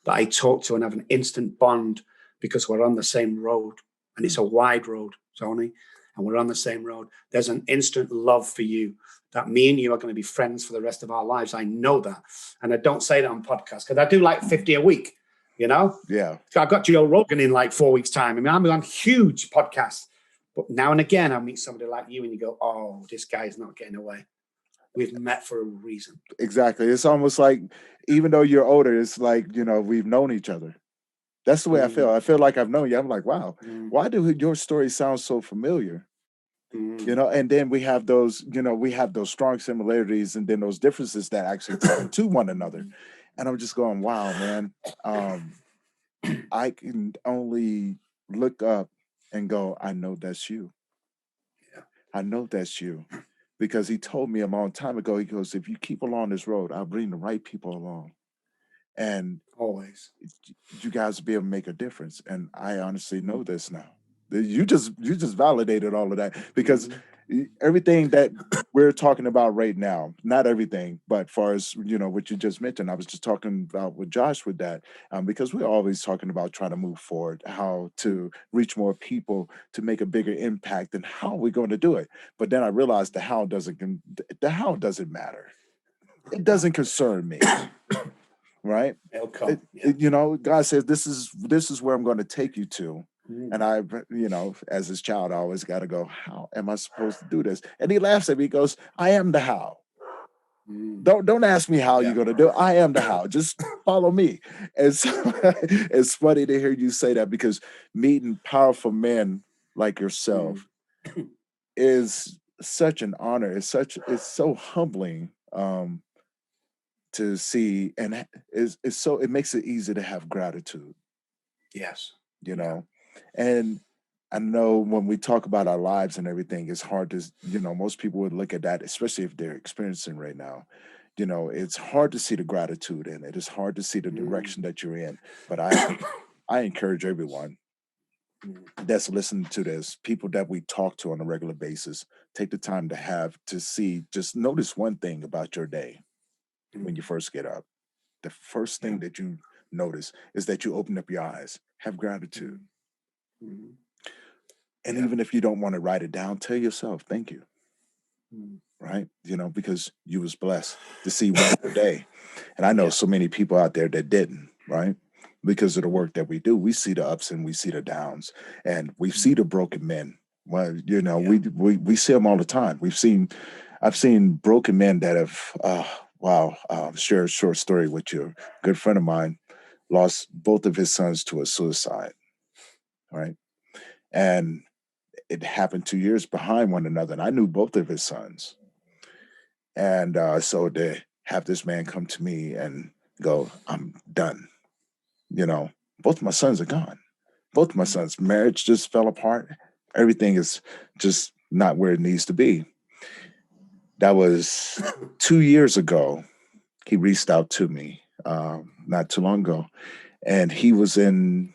that I talk to and have an instant bond, because we're on the same road. And it's a wide road, Tony. And we're on the same road. There's an instant love for you that me and you are going to be friends for the rest of our lives. I know that. And I don't say that on podcasts, because I do like 50 a week, Yeah. So I got Joe Rogan in like 4 weeks' time. I mean, I'm on huge podcasts. But now and again, I meet somebody like you and you go, oh, this guy's not getting away. We've met for a reason. Exactly. It's almost like, even though you're older, it's like, we've known each other. That's the way I feel. I feel like I've known you. I'm like, wow, why do your stories sound so familiar? And then we have those, strong similarities, and then those differences that actually turn to one another. And I'm just going, wow, man. I can only look up and go, I know that's you. Yeah. I know that's you. Because he told me a long time ago, he goes, if you keep along this road, I'll bring the right people along. And always, you guys will be able to make a difference. And I honestly know this now. You just validated all of that, because everything that we're talking about right now, not everything, but far as, what you just mentioned, I was just talking about with Josh with that, because we're always talking about trying to move forward, how to reach more people, to make a bigger impact, and how we're going to do it. But then I realized the how doesn't matter. It doesn't concern me. Right? It'll come. God says, this is where I'm going to take you to. And I, as his child, I always got to go, how am I supposed to do this? And he laughs at me. He goes, I am the how. Don't ask me how you're going to do it. I am the how. Just follow me. And so it's funny to hear you say that, because meeting powerful men like yourself is such an honor. It's so humbling. To see, and it makes it easy to have gratitude. Yes. And I know when we talk about our lives and everything, it's hard to, most people would look at that, especially if they're experiencing right now. It's hard to see the gratitude in it. It's hard to see the direction that you're in. But I encourage everyone, that's listening to this, people that we talk to on a regular basis, take the time to see, just notice one thing about your day when you first get up. The first thing that you notice is that you open up your eyes, have gratitude. And even if you don't want to write it down, tell yourself, thank you. Right? Because you was blessed to see one more day. And I know so many people out there that didn't, right? Because of the work that we do. We see the ups and we see the downs, and we see the broken men. Well, we see them all the time. I've seen broken men that have, share a short story with you. A good friend of mine lost both of his sons to a suicide, right? And it happened 2 years behind one another. And I knew both of his sons. And so to have this man come to me and go, I'm done. Both my sons are gone. Both my sons' marriage just fell apart. Everything is just not where it needs to be. That was 2 years ago. He reached out to me not too long ago, and he was in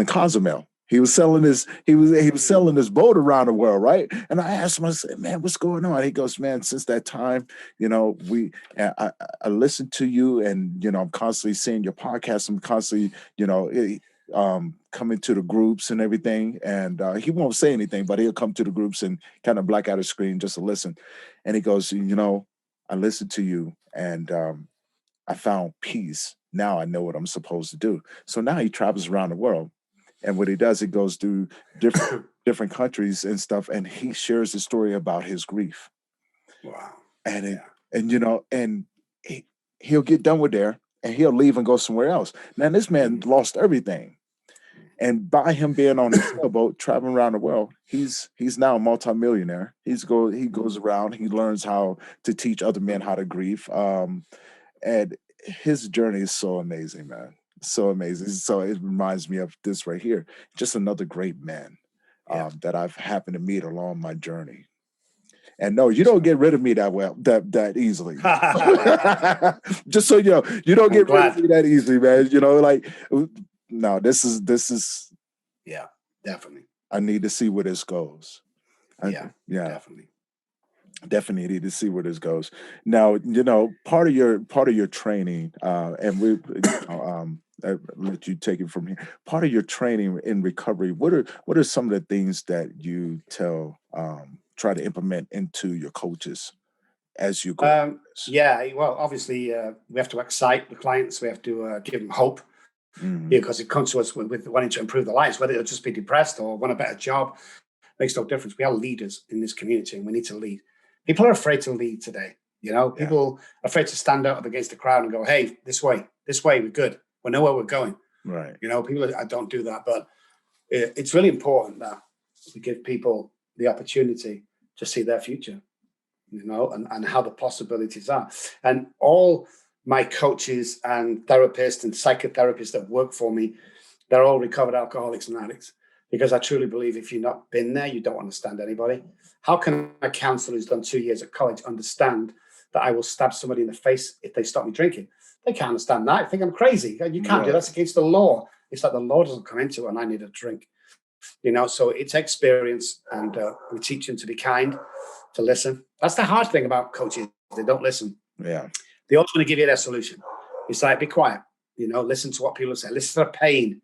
Cozumel. He was selling his boat around the world, right? And I asked him, I said, "Man, what's going on?" He goes, "Man, since that time, I listen to you, and I'm constantly seeing your podcast. I'm constantly, coming to the groups and everything." And he won't say anything, but he'll come to the groups and kind of black out his screen just to listen. And he goes, "I listened to you, and I found peace. Now I know what I'm supposed to do." So now he travels around the world. And what he does, he goes to different countries and stuff, and he shares the story about his grief. Wow. And he'll get done with there, and he'll leave and go somewhere else. Now this man lost everything, and by him being on his sailboat traveling around the world, he's now a multimillionaire. He goes around, he learns how to teach other men how to grieve, and his journey is so amazing, man. So amazing. So it reminds me of this right here. Just another great man that I've happened to meet along my journey. And no, you don't get rid of me that easily. Just so you know, you don't get rid of me that easily, man. No, this is. Yeah, definitely. I need to see where this goes. Definitely. Definitely need to see where this goes. Now, part of your training, and we, I'll let you take it from here. Part of your training in recovery, what are some of the things that you try to implement into your coaches as you go? Well, obviously, we have to excite the clients. We have to give them hope, because it comes to us with wanting to improve their lives, whether it'll just be depressed or want a better job, makes no difference. We are leaders in this community, and we need to lead. People are afraid to lead today. People are afraid to stand up against the crowd and go, "Hey, this way, we're good. We know where we're going." Right. People don't do that, but it's really important that we give people the opportunity to see their future, and how the possibilities are. And all my coaches and therapists and psychotherapists that work for me, they're all recovered alcoholics and addicts. Because I truly believe if you've not been there, you don't understand anybody. How can a counselor who's done 2 years at college understand that I will stab somebody in the face if they stop me drinking? They can't understand that. I think I'm crazy. You can't do that. That's against the law. It's like the law doesn't come into it and I need a drink. So it's experience, and we teach them to be kind, to listen. That's the hard thing about coaches. They don't listen. Yeah. They always want to give you their solution. It's like, be quiet, listen to what people say. Listen to the pain.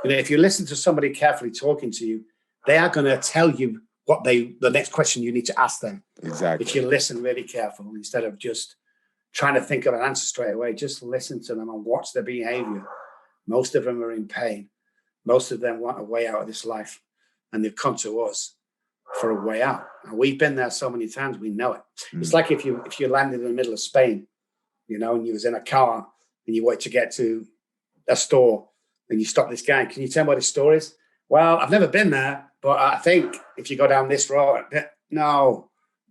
If you listen to somebody carefully talking to you, they are going to tell you the next question you need to ask them. Exactly. If you listen really carefully, instead of just trying to think of an answer straight away, just listen to them and watch their behavior. Most of them are in pain. Most of them want a way out of this life, and they've come to us for a way out. And we've been there so many times, we know it. It's like if you landed in the middle of Spain, and you was in a car and you wait to get to a store, and you stop this guy. Can you tell me what his story is? Well, I've never been there, but I think if you go down this road, no,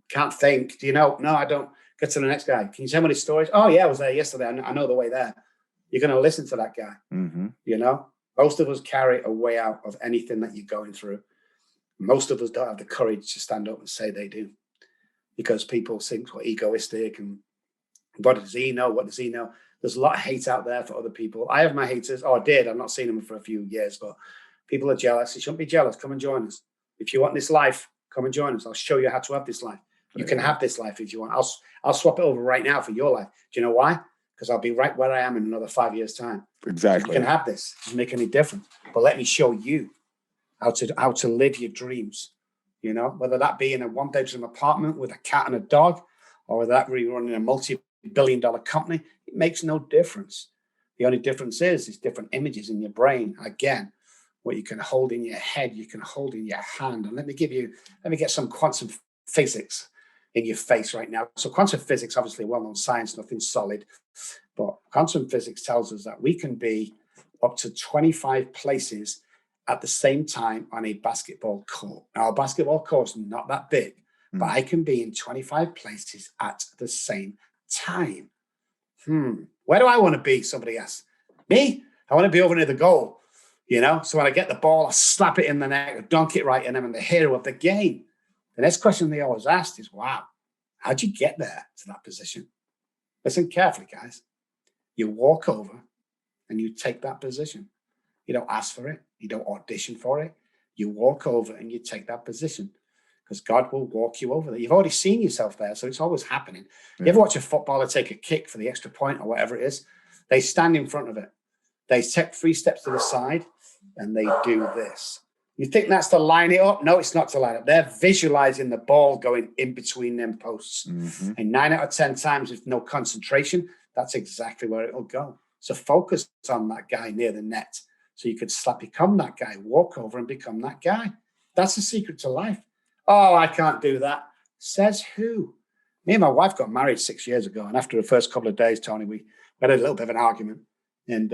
can't think. Do you know? No, I don't. Get to the next guy. Can you tell me what his story is? Oh, yeah, I was there yesterday. I know the way there. You're going to listen to that guy. Most of us carry a way out of anything that you're going through. Most of us don't have the courage to stand up and say they do, because people think we're egoistic and what does he know? What does he know? There's a lot of hate out there for other people. I have my haters. I did. I've not seen them for a few years, but People are jealous. You shouldn't be jealous. Come and join us. If you want this life, come and join us. I'll show you how to have this life. You can have this life if you want. I'll swap it over right now for your life. Do you know why? Because I'll be right where I am in another 5 years' time. Exactly. You can have this. It doesn't make any difference. But let me show you how to live your dreams. You know, whether that be in a one-bedroom apartment with a cat and a dog, or whether that be running a multi-billion-dollar company, it makes no difference. The only difference is different images in your brain. Again, what you can hold in your head, you can hold in your hand. And let me get some quantum physics in your face right now. So quantum physics, obviously well-known science, nothing solid, but quantum physics tells us that we can be up to 25 places at the same time on a basketball court. Now, a basketball court's not that big, but I can be in 25 places at the same time. Where do I want to be? Somebody asks. Me? I want to be over near the goal, you know? So when I get the ball, I slap it in the net, or dunk it right in, I'm the hero of the game. The next question they always ask is, wow, how'd you get there to that position? Listen carefully, guys. You walk over and you take that position. You don't ask for it. You don't audition for it. You walk over and you take that position because God will walk you over there. You've already seen yourself there, so it's always happening. You ever watch a footballer take a kick for the extra point or whatever it is? They stand in front of it. They take 3 steps to the side and they do this. You think that's to line it up? No, it's not to line up. They're visualizing the ball going in between them posts. And 9 out of 10 times with no concentration, that's exactly where it'll go. So focus on that guy near the net. So you could become that guy, walk over and become that guy. That's the secret to life. Oh, I can't do that. Says who? Me and my wife got married 6 years ago. And after the first couple of days, Tony, we had a little bit of an argument. And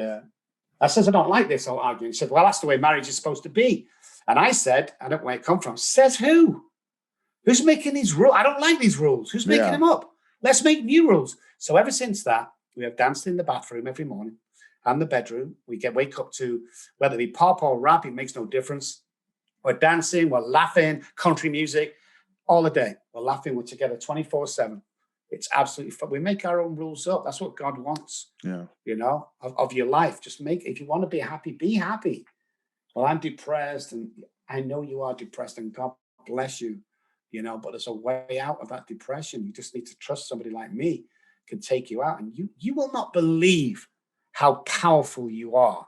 I says, I don't like this whole argument. He said, well, that's the way marriage is supposed to be. And I said, I don't know where it come from. Says who? Who's making these rules? I don't like these rules. Who's making them up? Let's make new rules. So ever since that, we have danced in the bathroom every morning and the bedroom. We wake up to, whether it be pop or rap, it makes no difference. We're dancing, we're laughing, country music, all the day. We're laughing, we're together 24/7. It's absolutely fun. We make our own rules up. That's what God wants, you know, of your life. Just if you want to be happy, be happy. Well, I'm depressed, and I know you are depressed, and God bless you, you know, but there's a way out of that depression. You just need to trust somebody like me can take you out, and you will not believe how powerful you are.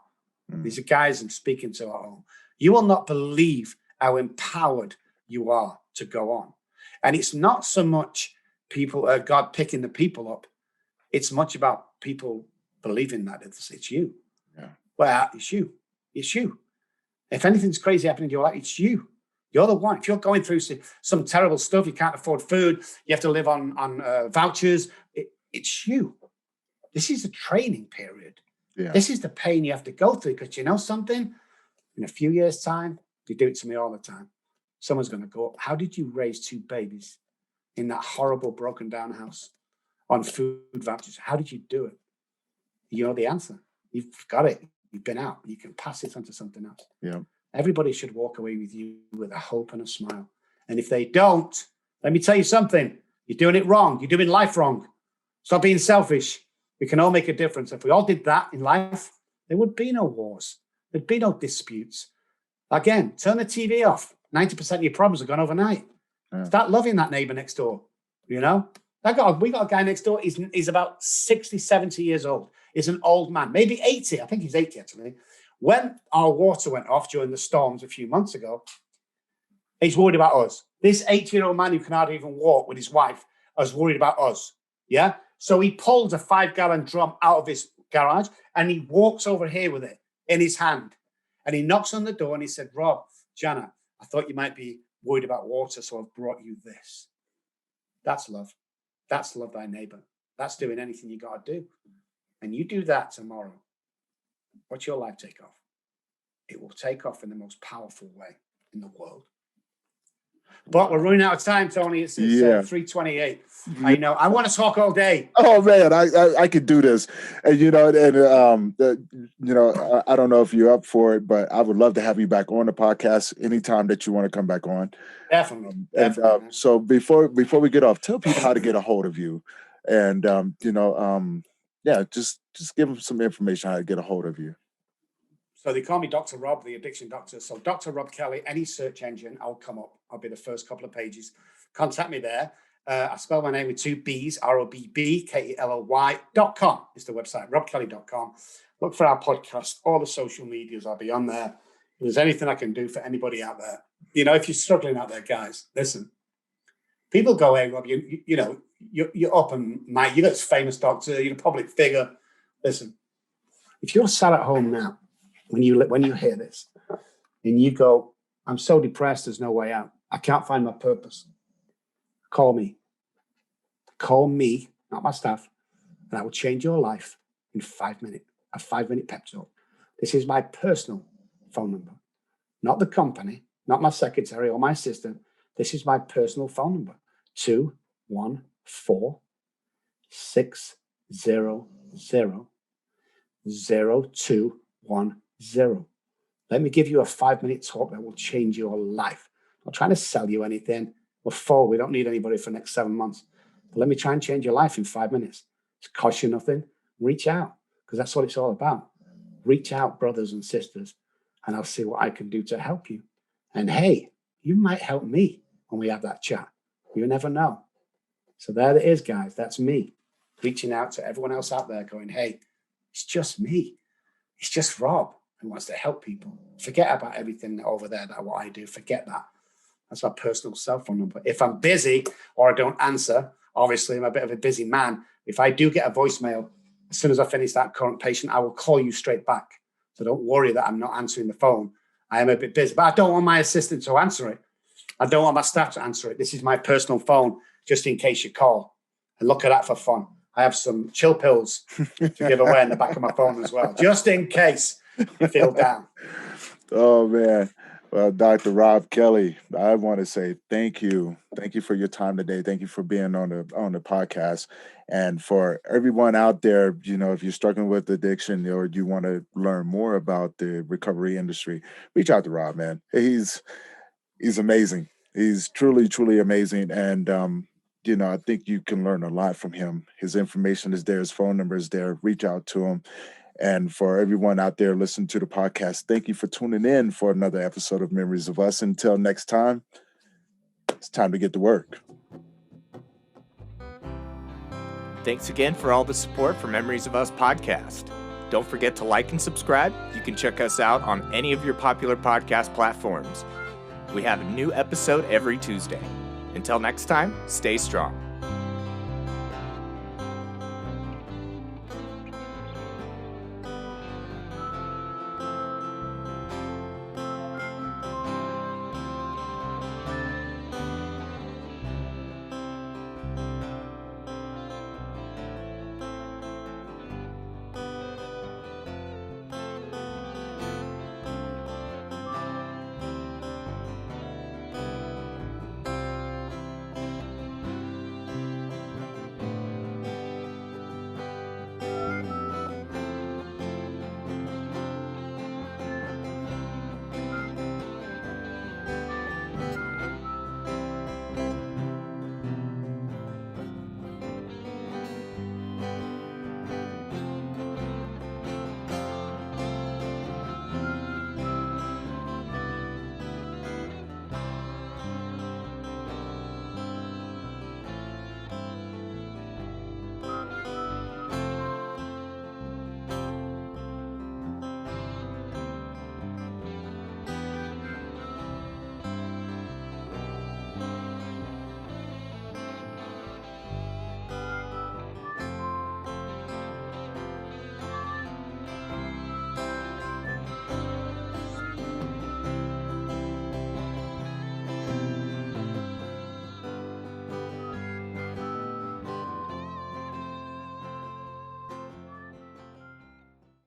These are guys I'm speaking to at home. You will not believe how empowered you are to go on. And it's not so much God picking the people up. It's much about people believing that it's you. Well, it's you. It's you. If anything's crazy happening in your life, it's you. You're the one. If you're going through some terrible stuff, you can't afford food, you have to live on vouchers, it's you. This is a training period. This is the pain you have to go through, because you know something? In a few years' time, they do it to me all the time. Someone's going to go, how did you raise 2 babies in that horrible broken down house on food vouchers? How did you do it? You know the answer. You've got it. You've been out. You can pass it on to something else. Everybody should walk away with you with a hope and a smile. And if they don't, let me tell you something. You're doing it wrong. You're doing life wrong. Stop being selfish. We can all make a difference. If we all did that in life, there would be no wars. There'd be no disputes. Again, turn the TV off. 90% of your problems are gone overnight. Start loving that neighbor next door. You know, we got a guy next door. He's about 60, 70 years old. He's an old man, maybe 80. I think he's 80 actually. When our water went off during the storms a few months ago, he's worried about us. This 80-year-old man who can hardly even walk with his wife is worried about us. Yeah. So he pulls a 5-gallon drum out of his garage and he walks over here with it in his hand. And he knocks on the door and he said, Rob, Jana, I thought you might be worried about water, so I've brought you this. That's love. That's love thy neighbor. That's doing anything you got to do. And you do that tomorrow. Watch your life take off. It will take off in the most powerful way in the world. But we're running out of time, Tony. It's 3:28. I know. I want to talk all day. Oh man, I could do this, and you know, I don't know if you're up for it, but I would love to have you back on the podcast anytime that you want to come back on. Definitely. And so before we get off, tell people how to get a hold of you, and just give them some information how to get a hold of you. So they call me Dr. Rob, the addiction doctor. So Dr. Robb Kelly, any search engine, I'll come up. I'll be the first couple of pages. Contact me there. I spell my name with 2 B's, ROBBKELLY.com is the website, robkelly.com. Look for our podcast, all the social medias. I'll be on there. If there's anything I can do for anybody out there, if you're struggling out there, guys, listen. People go, hey, Rob, you're up and Mike, you're this famous doctor, you're a public figure. Listen, if you're sat at home now, when you hear this, and you go, I'm so depressed, there's no way out. I can't find my purpose. Call me. Call me, not my staff, and I will change your life in 5 minutes. A 5-minute pep talk. This is my personal phone number, not the company, not my secretary or my assistant. This is my personal phone number, 214-600-0210. Let me give you a 5-minute talk that will change your life. I'm not trying to sell you anything. We're full. We don't need anybody for the next 7 months. But let me try and change your life in 5 minutes. It costs you nothing. Reach out, because that's what it's all about. Reach out, brothers and sisters, and I'll see what I can do to help you. And hey, you might help me when we have that chat. You never know. So there it is, guys. That's me reaching out to everyone else out there going, hey, it's just me. It's just Rob who wants to help people. Forget about everything over there, that what I do. Forget that. That's my personal cell phone number. If I'm busy or I don't answer, obviously I'm a bit of a busy man. If I do get a voicemail, as soon as I finish that current patient, I will call you straight back. So don't worry that I'm not answering the phone. I am a bit busy, but I don't want my assistant to answer it. I don't want my staff to answer it. This is my personal phone, just in case you call. And look at that for fun. I have some chill pills to give away in the back of my phone as well, just in case you feel down. Oh, man. Well, Dr. Robb Kelly, I want to say thank you. Thank you for your time today. Thank you for being on the podcast. And for everyone out there, if you're struggling with addiction or you want to learn more about the recovery industry, reach out to Rob, man. He's amazing. He's truly, truly amazing. And, I think you can learn a lot from him. His information is there. His phone number is there. Reach out to him. And for everyone out there listening to the podcast, thank you for tuning in for another episode of Memories of Us. Until next time, it's time to get to work. Thanks again for all the support for Memories of Us podcast. Don't forget to like and subscribe. You can check us out on any of your popular podcast platforms. We have a new episode every Tuesday. Until next time, stay strong.